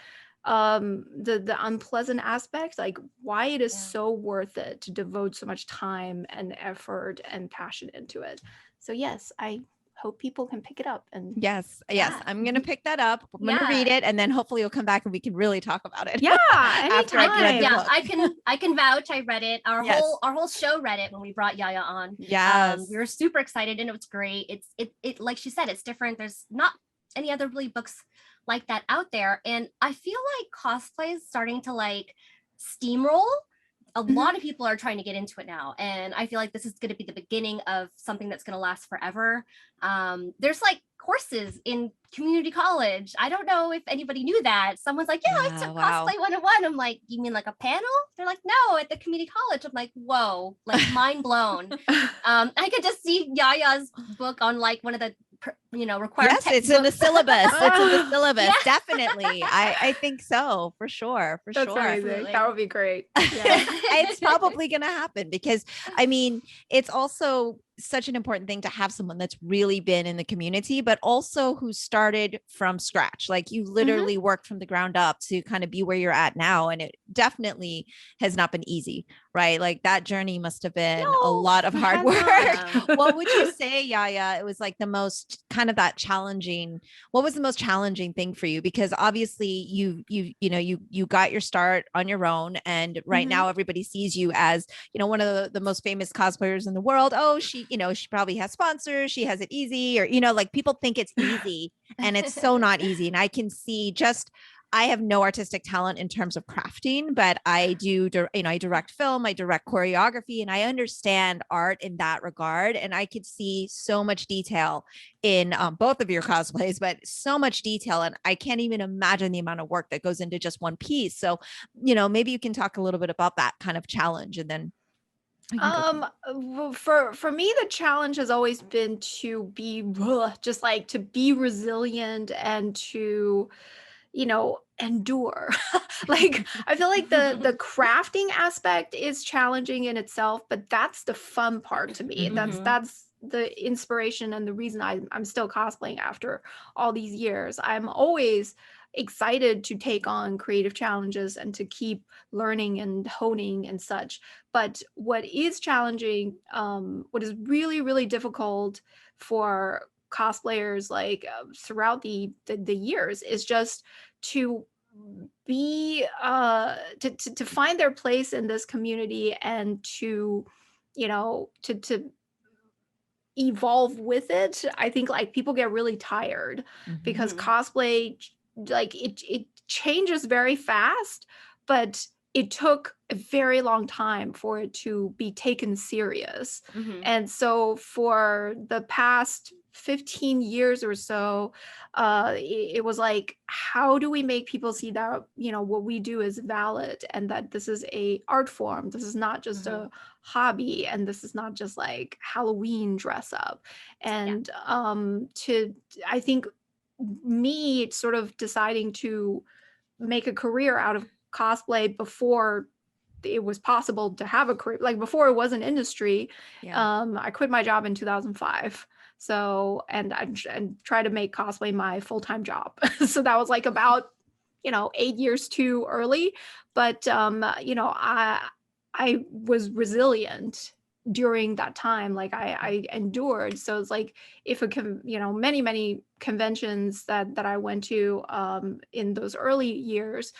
unpleasant aspects, like why it is Yeah. so worth it to devote so much time and effort and passion into it. So yes, I hope people can pick it up. And Yes, yes. Yeah. I'm gonna pick that up. I'm gonna read Yeah. it, and then hopefully you'll come back and we can really talk about it. yeah, After I've read the anytime. Yeah, book. I can vouch. I read it. Yes. Our whole show read it when we brought Yaya on. Yes. We were super excited and it was great. It like she said, it's different. There's not any other really books like that out there. And I feel like cosplay is starting to like steamroll. A Mhm. lot of people are trying to get into it now. And I feel like this is going to be the beginning of something that's going to last forever. There's like courses in community college. I don't know if anybody knew that. Someone's like, yeah, I took Wow. Cosplay 101. I'm like, you mean like a panel? They're like, no, at the community college. I'm like, whoa, like mind blown. I could just see Yaya's book on like one of the required Yes, it's in the textbooks. syllabus. It's in the syllabus. Yeah. Definitely. I think so, for sure. For That's sure. amazing. Absolutely. That would be great. Yeah. It's probably going to happen because I mean, it's also such an important thing to have someone that's really been in the community, but also who started from scratch. Like you literally worked from the ground up to kind of be where you're at now. And it definitely has not been easy, right? Like that journey must have been a No, lot of it hard has work. not. What would you say, Yaya? It was like the most kind of that challenging. What was the most challenging thing for you? Because obviously you got your start on your own, and right Mhm. now everybody sees you as one of the most famous cosplayers in the world. Oh, she probably has sponsors, she has it easy, or like people think it's easy, and it's so not easy. And I can see just I have no artistic talent in terms of crafting, but I do, I direct film, I direct choreography, and I understand art in that regard. And I could see so much detail in both of your cosplays, but so much detail. And I can't even imagine the amount of work that goes into just one piece. So, maybe you can talk a little bit about that kind of challenge, and then we can go from For me, the challenge has always been to be just like to be resilient and to endure. Like I feel like the crafting aspect is challenging in itself, but that's the fun part to me. that's Mhm. that's the inspiration and the reason I'm still cosplaying after all these years. I'm always excited to take on creative challenges and to keep learning and honing and such. But what is challenging, what is really really difficult for cosplayers like throughout the years is just to be to find their place in this community and to to evolve with it. I think like people get really tired Mhm. because Mhm. cosplay like it changes very fast, but it took a very long time for it to be taken serious. Mhm. And so for the past 15 years or so, it was like, how do we make people see that what we do is valid and that this is a art form, this is not just Mhm. a hobby, and this is not just like Halloween dress up. Yeah. And to I think me sort of deciding to make a career out of cosplay before it was possible to have a career, like before it was an industry. Yeah. I quit my job in 2005. So and try to make cosplay my full-time job. So that was like about 8 years too early. But I was resilient during that time. Like I endured. So it's like if many conventions that I went to in those early years,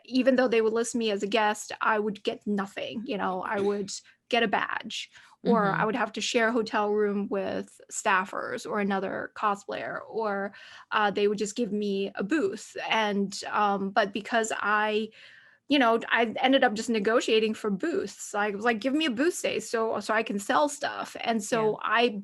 even though they would list me as a guest, I would get nothing. You know, I would get a badge, or I Mhm. would have to share a hotel room with staffers or another cosplayer, or they would just give me a booth. And but because I ended up just negotiating for booths. I was like, give me a booth space so I can sell stuff. And Yeah. so I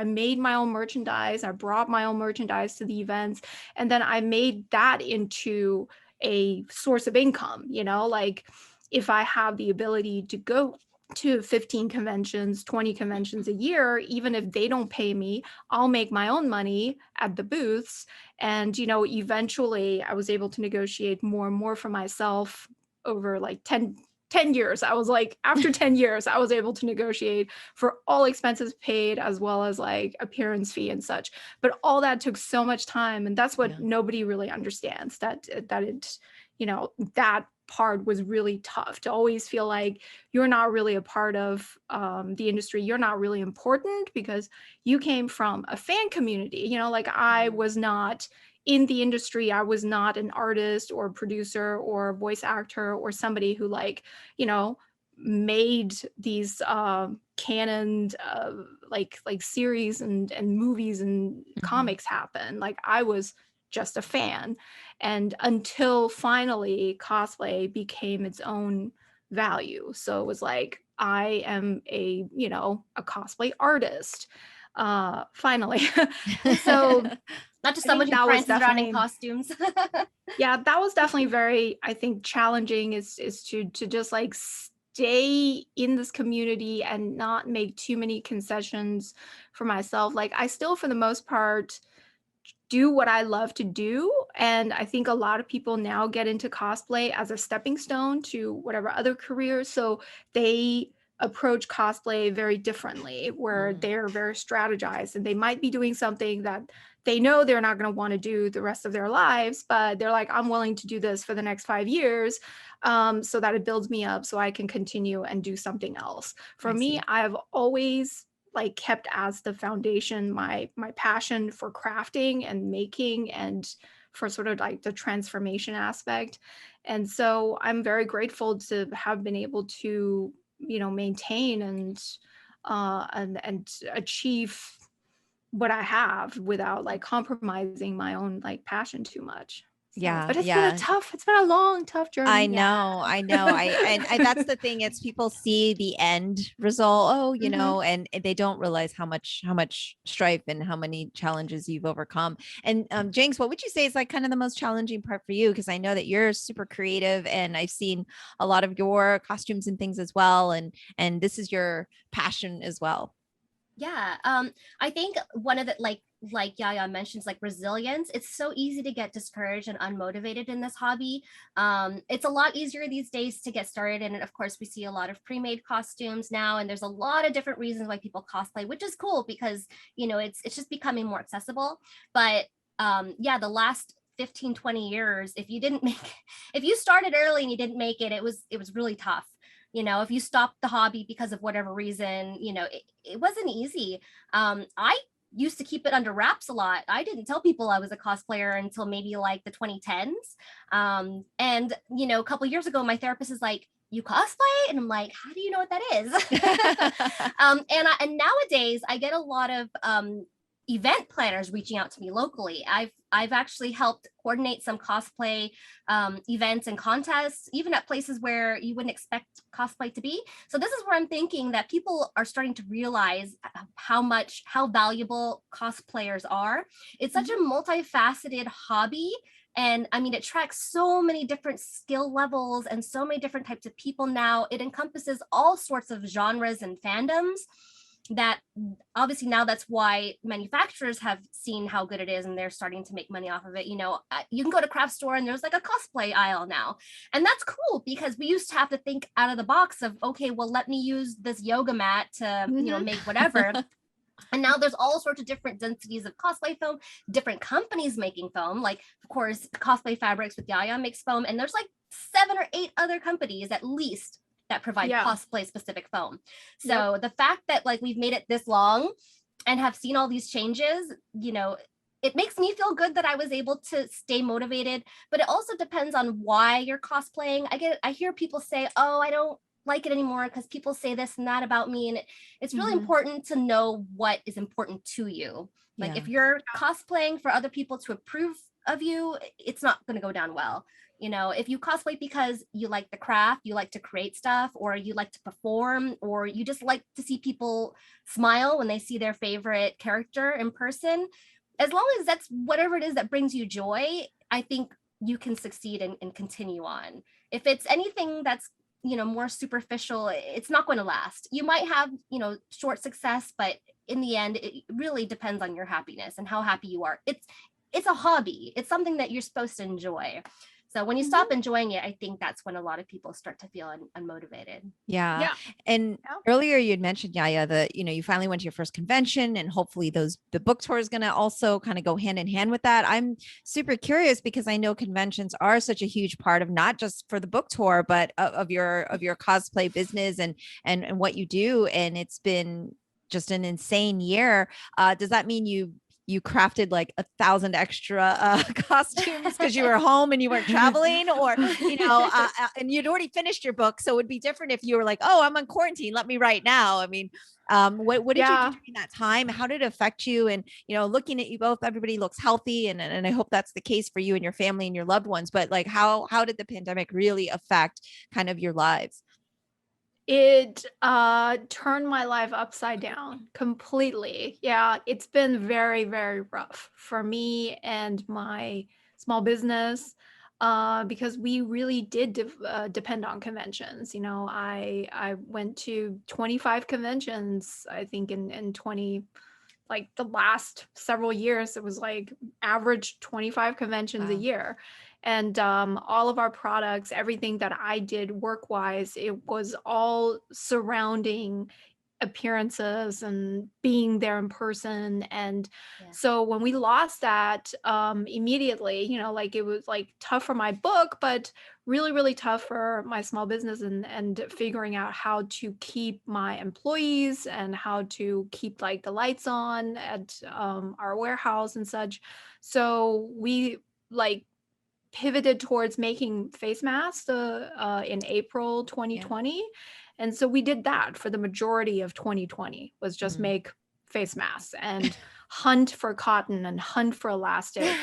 made my own merchandise. I brought my own merchandise to the events, and then I made that into a source of income, like if I have the ability to go to 15 conventions, 20 conventions a year, even if they don't pay me, I'll make my own money at the booths. And, eventually I was able to negotiate more and more for myself over like 10 years. I was like, after 10 years, I was able to negotiate for all expenses paid as well as like appearance fee and such. But all that took so much time. And that's what Yeah. nobody really understands, that part was really tough to always feel like you're not really a part of the industry. You're not really important because you came from a fan community. Like I Mhm. was not in the industry. I was not an artist or producer or voice actor or somebody who you know, made these canon like series and movies and Mhm. comics happen. Like I was just a fan. And until finally cosplay became its own value. So it was like I am a cosplay artist finally. And so Not just I someone think who that was prances around in definitely, costumes. yeah, that was definitely very, I think, challenging is to just like stay in this community and not make too many concessions for myself. Like I still for the most part do what I love to do. And I think a lot of people now get into cosplay as a stepping stone to whatever other careers. So they approach cosplay very differently, where Mm, they're very strategized and they might be doing something that they know they're not going to want to do the rest of their lives, but they're like, I'm willing to do this for the next 5 years, so that it builds me up so I can continue and do something else. For I me, see. I've always like kept as the foundation my passion for crafting and making and for sort of like the transformation aspect. And so I'm very grateful to have been able to maintain and achieve what I have without like compromising my own like passion too much. So Yeah, but yeah. it's been a long tough I journey. Yeah. know, I know. That's the thing. It's people see the end result, oh, Hmm. and they don't realize how much strife and how many challenges you've overcome. And Jinx, what would you say is like kind of the most challenging part for you? Because I know that you're super creative and I've seen a lot of your costumes and things as well. And this is your passion as well. Yeah, I think one of the like Yaya mentions, like resilience. It's so easy to get discouraged and unmotivated in this hobby. It's a lot easier these days to get started, and of course, we see a lot of pre-made costumes now, and there's a lot of different reasons why people cosplay, which is cool because it's just becoming more accessible. But yeah, the last 15-20 years, if you didn't make if you started early and you didn't make it, it was really tough. If you stopped the hobby because of whatever reason, it wasn't easy. I used to keep it under wraps a lot. I didn't tell people I was a cosplayer until maybe like the 2010s. And a couple years ago, my therapist is like, "You cosplay?" And I'm like, "How do you know what that is?" And nowadays I get a lot of event planners reaching out to me locally. I've actually helped coordinate some cosplay events and contests, even at places where you wouldn't expect cosplay to be. So this is where I'm thinking that people are starting to realize how valuable cosplayers are. It's such a multifaceted hobby. And I mean, it tracks so many different skill levels and so many different types of people now. It encompasses all sorts of genres and fandoms that obviously now that's why manufacturers have seen how good it is and they're starting to make money off of it. You can go to craft store and there's like a cosplay aisle now, and that's cool because we used to have to think out of the box of, okay, well, let me use this yoga mat to Hmm. make whatever. And now there's all sorts of different densities of cosplay foam, different companies making foam. Like, of course, Cosplay Fabrics with Yaya makes foam, and there's like 7 or 8 other companies at least that provide Yeah. cosplay specific foam. Yep. So the fact that like we've made it this long and have seen all these changes, it makes me feel good that I was able to stay motivated, but it also depends on why you're cosplaying. I hear people say, oh, I don't like it anymore because people say this and that about me. And it's really important to know what is important to you. Like if you're cosplaying for other people to approve of you, it's not going to go down well. You know, if you cosplay because you like the craft, you like to create stuff, or you like to perform, or you just like to see people smile when they see their favorite character in person, as long as that's whatever it is that brings you joy, I think you can succeed and continue on. If it's anything that's, you know, more superficial, it's not going to last. You might have, you know, short success, but in the end, it really depends on your happiness and how happy you are. It's a hobby. It's something that you're supposed to enjoy. So when you stop enjoying it, I think that's when a lot of people start to feel unmotivated. Yeah. And earlier you had mentioned, Yaya, that, you know, you finally went to your first convention, and hopefully the book tour is going to also kind of go hand in hand with that. I'm super curious because I know conventions are such a huge part of not just for the book tour, but of your cosplay business and what you do. And it's been just an insane year. Does that mean you crafted like 1,000 extra costumes because you were home and you weren't traveling, or, you know, and you'd already finished your book. So it would be different if you were like, oh, I'm on quarantine, let me write now. I mean, what did you do during that time? How did it affect you? And, you know, looking at you both, everybody looks healthy, and I hope that's the case for you and your family and your loved ones. But like, how did the pandemic really affect kind of your lives? It turned my life upside down completely. Yeah, it's been very, very rough for me and my small business, because we really did depend on conventions. You know, I went to 25 conventions, I think in 20, like the last several years. It was like average 25 conventions a year. And all of our products, everything that I did work wise, it was all surrounding appearances and being there in person. And so when we lost that, immediately, you know, like it was like tough for my book, but really, really tough for my small business, and figuring out how to keep my employees and how to keep like the lights on at our warehouse and such. So we like pivoted towards making face masks in April 2020. And so we did that for the majority of 2020, was just make face masks and hunt for cotton and hunt for elastic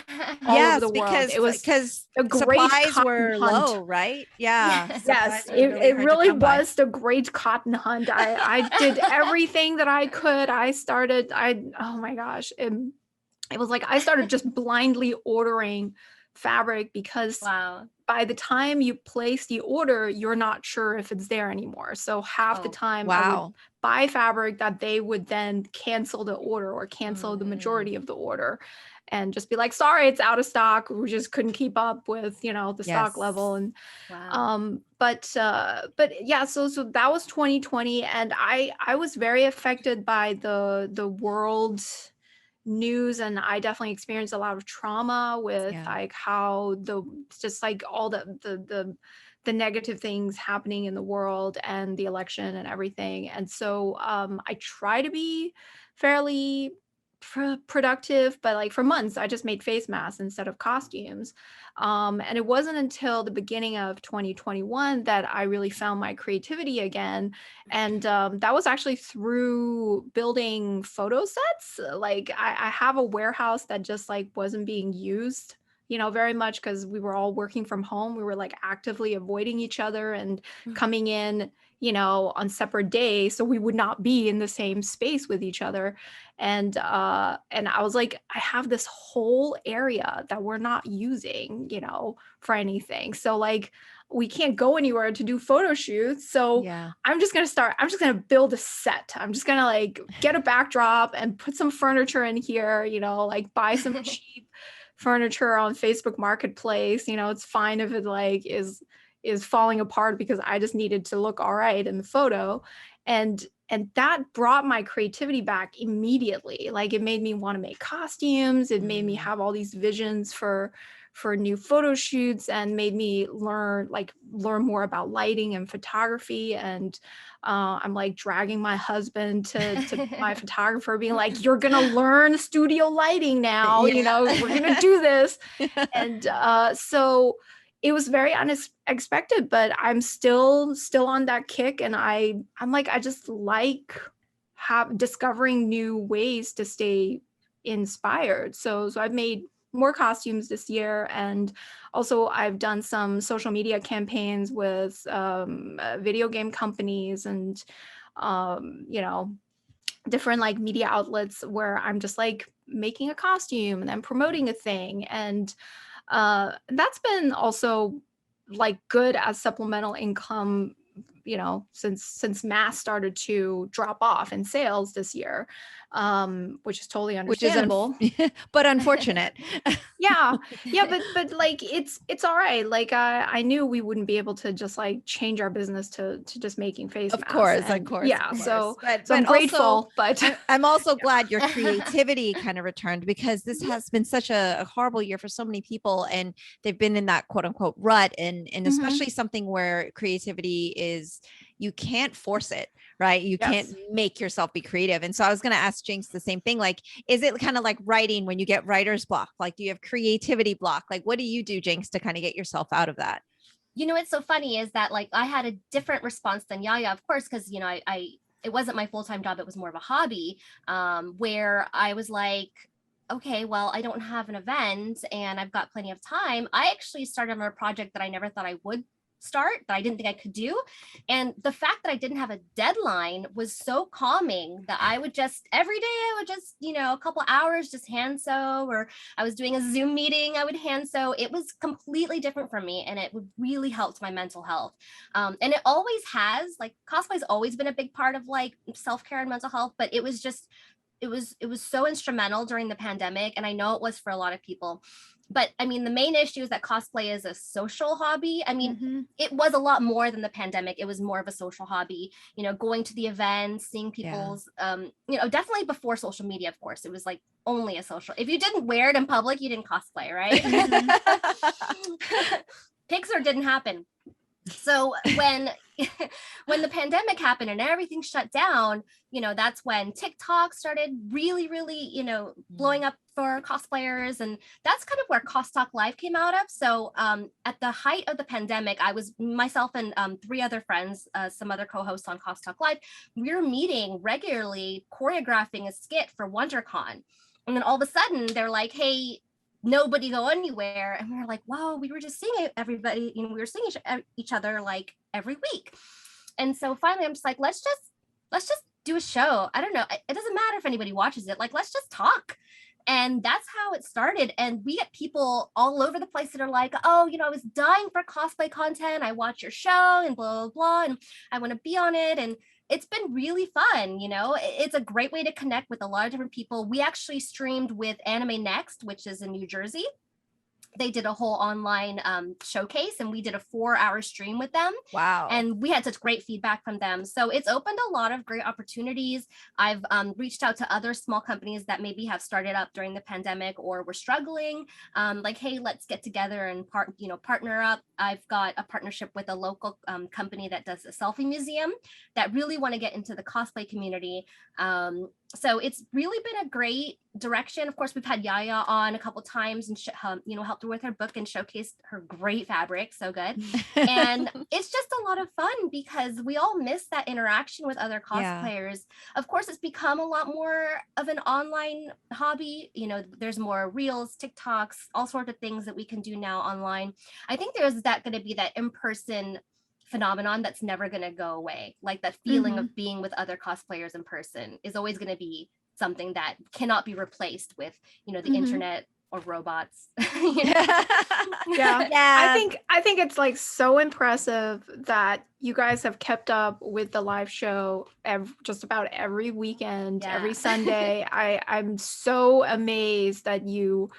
all over the world. It was because a great supplies were hunt. low, right? Yeah. Yes, Supplies were it hard to really come by. was the great cotton hunt. I did everything that I could. Oh my gosh. It was like I started just blindly ordering fabric because by the time you place the order, you're not sure if it's there anymore. So half the time I would buy fabric that they would then cancel the order or cancel the majority of the order, and just be like, sorry, it's out of stock. We just couldn't keep up with, you know, the stock level. And but yeah, so that was 2020, and I was very affected by the world news, and I definitely experienced a lot of trauma with like how just like all the negative things happening in the world and the election and everything. And so I try to be fairly productive, but like for months I just made face masks instead of costumes. And it wasn't until the beginning of 2021 that I really found my creativity again. And that was actually through building photo sets. Like I have a warehouse that just like wasn't being used, you know, very much, because we were all working from home. We were like actively avoiding each other and coming in, you know, on separate days, so we would not be in the same space with each other. And I was like, I have this whole area that we're not using, you know, for anything. So like we can't go anywhere to do photo shoots. So I'm just gonna build a set. I'm just gonna like get a backdrop and put some furniture in here, you know, like buy some cheap furniture on Facebook Marketplace. You know, it's fine if it like is falling apart because I just needed to look all right in the photo. And and that brought my creativity back immediately. Like it made me want to make costumes. It made me have all these visions for new photo shoots, and made me learn more about lighting and photography. And I'm like dragging my husband to my photographer, being like, you're gonna learn studio lighting now, you know, we're gonna do this. And so it was very unexpected, but I'm still on that kick. And I'm like, I just like discovering new ways to stay inspired. So I've made more costumes this year, and also I've done some social media campaigns with video game companies, and you know, different like media outlets, where I'm just like making a costume and then promoting a thing. And that's been also like good as supplemental income, you know, since mass started to drop off in sales this year, which is totally Which is understandable. but unfortunate. Yeah, but like it's all right. Like I knew we wouldn't be able to just like change our business to just making face masks. Of course. Yeah, Of course. so But I'm grateful, also, but I'm also glad your creativity kind of returned, because this has been such a horrible year for so many people, and they've been in that quote unquote rut, and especially something where creativity is, you can't force it, right? You can't yes. make yourself be creative. And so I was going to ask Jinx the same thing. Like, is it kind of like writing when you get writer's block? Like, do you have creativity block? Like, what do you do, Jinx, to kind of get yourself out of that? You know, what's so funny is that like I had a different response than Yaya, of course, because, you know, I it wasn't my full-time job. It was more of a hobby, where I was like, okay, well, I don't have an event and I've got plenty of time. I actually started on a project that I never thought I would start, that I didn't think I could do. And the fact that I didn't have a deadline was so calming that I would just, every day I would just, you know, a couple hours just hand sew, or I was doing a Zoom meeting, I would hand sew. It was completely different for me, and it really helped my mental health. And it always has, like, cosplay's always been a big part of like self-care and mental health, but it was just, it was so instrumental during the pandemic. And I know it was for a lot of people. But I mean, the main issue is that cosplay is a social hobby. I mean, it was a lot more than the pandemic. It was more of a social hobby, you know, going to the events, seeing people's, you know, definitely before social media, of course. It was like only a social. If you didn't wear it in public, you didn't cosplay, right? Pixar didn't happen. So when when the pandemic happened and everything shut down, you know, that's when TikTok started really, you know, blowing up for cosplayers. And that's kind of where Cost Talk Live came out of. So at the height of the pandemic, I was, myself and 3 other friends, some other co-hosts on Cost Talk Live, we were meeting regularly, choreographing a skit for WonderCon. And then all of a sudden they're like, hey, nobody go anywhere. And we were like, whoa, we were just seeing everybody, you know, we were seeing each other like every week. And so finally I'm just like, let's just do a show. I don't know, it doesn't matter if anybody watches it, like, let's just talk. And that's how it started. And we get people all over the place that are like, oh, you know, I was dying for cosplay content, I watch your show and blah, blah, blah, and I want to be on it. And it's been really fun. You know, it's a great way to connect with a lot of different people. We actually streamed with Anime Next, which is in New Jersey. They did a whole online showcase, and we did a 4-hour stream with them. Wow. And we had such great feedback from them. So it's opened a lot of great opportunities. I've reached out to other small companies that maybe have started up during the pandemic or were struggling. Like, hey, let's get together and partner up. I've got a partnership with a local company that does a selfie museum that really want to get into the cosplay community. So it's really been a great direction. Of course, we've had Yaya on a couple times and you know, helped her with her book and showcased her great fabric. So good. And it's just a lot of fun because we all miss that interaction with other cosplayers. Of course, it's become a lot more of an online hobby. You know, there's more reels, TikToks, all sorts of things that we can do now online. I think there's that going to be that in-person phenomenon that's never going to go away. Like that feeling of being with other cosplayers in person is always going to be something that cannot be replaced with, you know, the internet or robots. You know? Yeah. I think it's like so impressive that you guys have kept up with the live show just about every weekend, every Sunday. I'm so amazed that you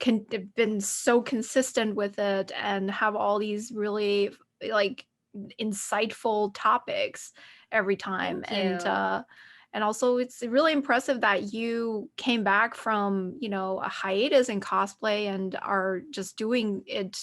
have been so consistent with it and have all these really like insightful topics every time. Thank you. And also it's really impressive that you came back from, you know, a hiatus in cosplay and are just doing it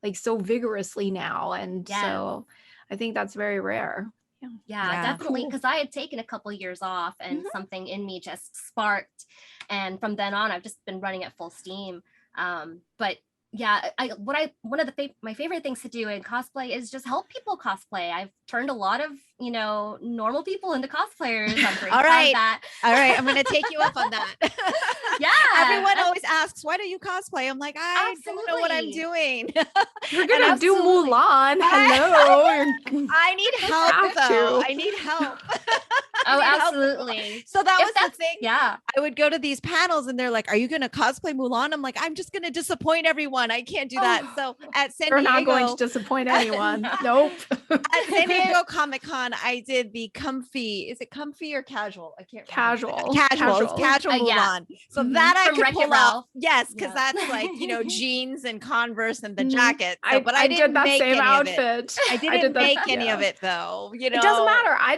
like so vigorously now. And Yes. so I think that's very rare. Yeah, Yeah. definitely. Cool. Because I had taken a couple years off and something in me just sparked. And from then on, I've just been running at full steam. But yeah, one of my favorite things to do in cosplay is just help people cosplay. I've turned a lot of, you know, normal people into cosplayers. I'm very All proud right. of that. All right, I'm going to take you up on that. Yeah. Everyone always asks, why don't you cosplay? I'm like, I don't know what I'm Absolutely. doing. You're gonna do absolutely. Mulan. Hello. I need help have though. to. I need help. Oh, I need help. absolutely. So that If was the that's- thing. Yeah. I would go to these panels and they're like, are you going to cosplay Mulan? I'm like, I'm just going to disappoint everyone. I can't do that. So at San You're Diego, not going to disappoint anyone. Nope. at San Diego Comic-Con, I did the comfy, is it comfy or casual? I can't remember. Casual. It's casual Mulan. Yeah. So that I From could Wreck-It pull off. Ralph. Yes, because Yeah. that's like, you know, jeans and Converse and the Mhm. jacket. So, but I did didn't that make same any of it. outfit. I didn't did that- make any of yeah. it though. You know, It doesn't matter. I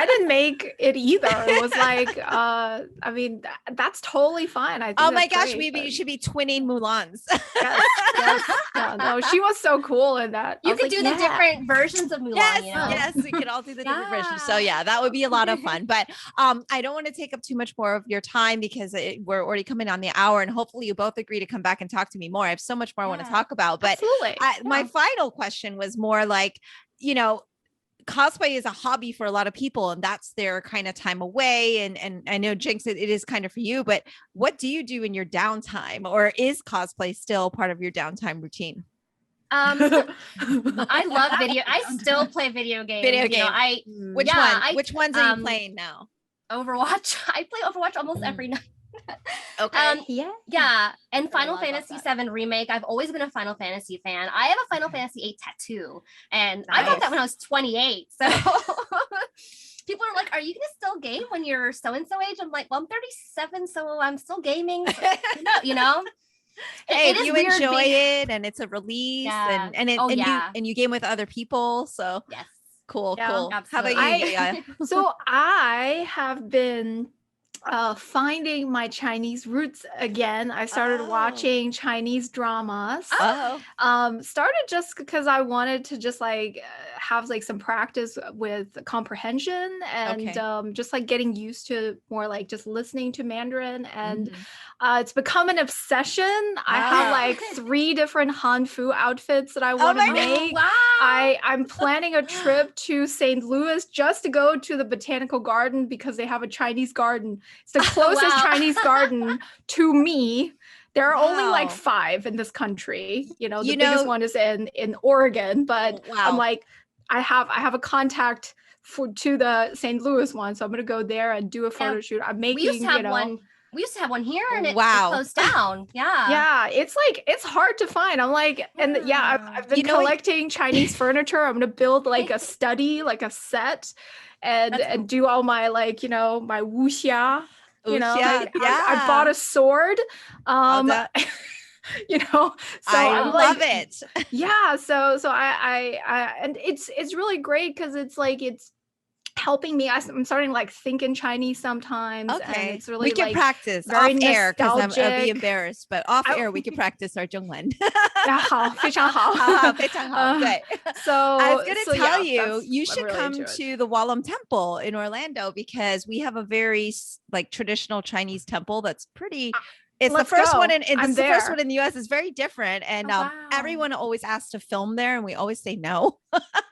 didn't make it either. It was like, I mean, that's totally fine. I think Oh my that's gosh, great, maybe but- you should be twinning Mulans. Yes, yes. Yeah, no, she was so cool in that. I You was could like, do the different versions of Mulan, Yes, you know? yes, we could all do the different versions. So Yeah. yeah, that would be a lot of fun. But I don't want to take up too much more of your time because we're already coming on the hour, and hopefully you both agree to come back and talk to me more. I have so much more I want to Yeah. talk about. But absolutely. my Yeah. final question was more like, you know, cosplay is a hobby for a lot of people and that's their kind of time away. And I know Jinx, it is kind of for you, but what do you do in your downtime, or is cosplay still part of your downtime routine? I love video. I still play video games. Video You know, games. Which yeah, one? Which ones are you playing now? Overwatch. I play Overwatch almost every night. Okay. Yeah, and Final lie about Fantasy that. VII Remake. I've always been a Final Fantasy fan. I have a Final Fantasy VIII tattoo, and I Nice. got that when I was 28. So people are like, "Are you gonna still game when you're so and so age?" I'm like, "Well, I'm 37, so I'm still gaming." So, you know. Hey, It if is you weird enjoy being- it and it's a release Yeah. and you game with other people, so Yes. cool. Yeah, How about absolutely. you? Yaya? So I have been finding my Chinese roots again. I started Oh. watching Chinese dramas. Oh, Started just because I wanted to just like have like some practice with comprehension and Okay. just like getting used to more like just listening to Mandarin. And Mhm. it's become an obsession. I have Ah. like 3 different Hanfu outfits that I Oh want to my God. make. Wow. I'm planning a trip to St. Louis just to go to the botanical garden because they have a Chinese garden. It's the closest Wow. Chinese garden to me. There are only like Wow. 5 in this country. You know, the You biggest know- one is in Oregon, but Wow. I'm like, I have a contact to the St. Louis one, so I'm gonna go there and do a photo shoot. I'm making, We used to have you know, one. We used to have one here, and it Wow. closed down. Yeah. yeah, it's like it's hard to find. I'm like, and yeah, I've been You know- collecting Chinese furniture. I'm gonna build like a study, like a set, and That's cool. do all my like, you know, my wuxia. You know, Wuxia, like, I bought a sword. Well done. You know, so I I'm love like, it. yeah. So I and it's really great because it's like it's helping me. I'm starting to like think in Chinese sometimes. And Okay. it's really We can like practice very off air because I'll be nostalgic. embarrassed, but off I- air we can practice our Zhongwen. 好，非常好。非常好，对。 So I was going to so tell yeah, you, that's- you I'm should really come into it. to the Walam Temple in Orlando because we have a very like traditional Chinese temple that's pretty. It's the let's first go. one in I'm it's the first there. one in the U.S. It's very different, and Oh, wow. everyone always asks to film there, and we always say no.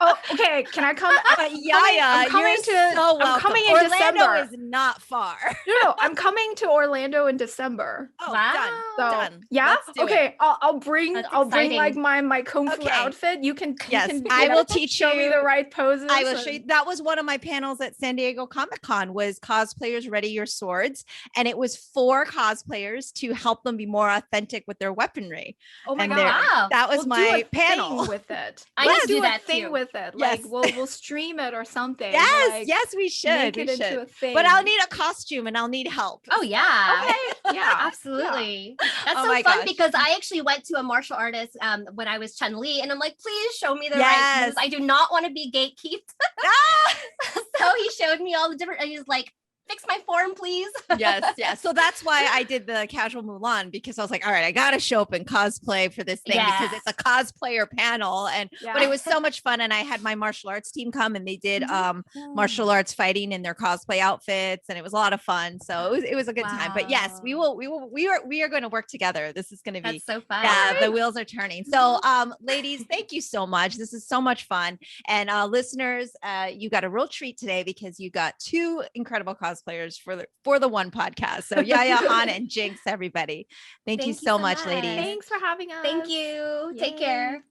Oh, okay. Can I come? But Yaya, I'm coming you're to. so welcome. I'm coming in Orlando December. is not far. No, I'm coming to Orlando in December. Oh, Wow. done. So Done. yeah, Let's do okay. it. I'll bring That's like exciting. my kung fu Okay. outfit. You can Yes, you I know, will teach show me you. the right poses. I will show you. and- That was one of my panels at San Diego Comic-Con was cosplayers ready your swords. And it was for cosplayers to help them be more authentic with their weaponry. Oh my and god! there- Wow. That was We'll do my a panel. thing with it. I Let's need to do that thing you. with it. Yes. Like we'll stream it or something. Yes, like, yes, we should. make We it into should. a thing. But I'll need a costume and I'll need help. Oh yeah. Okay. Yeah. Absolutely. That's Oh so my fun gosh. because I actually went to a martial artist when I was Chun-Li and I'm like, please show me the right Yes. moves. I do not want to be gatekeeped. Ah! So he showed me all the different, and he's like, fix my form, please. Yes, yes. So that's why I did the casual Mulan, because I was like, all right, I got to show up in cosplay for this thing because it's a cosplayer panel. And but it was so much fun. And I had my martial arts team come and they did martial arts fighting in their cosplay outfits, and it was a lot of fun. So it was a good time. But yes, we are going to work together. This is going to be That's so fun. yeah, the wheels are turning. So ladies, thank you so much. This is so much fun. And listeners, you got a real treat today because you got two incredible cosplayers for the one podcast. So Yaya Han and Jinx, everybody. Thank you so much, ladies. Thanks for having us. Thank you. Take Yay. care.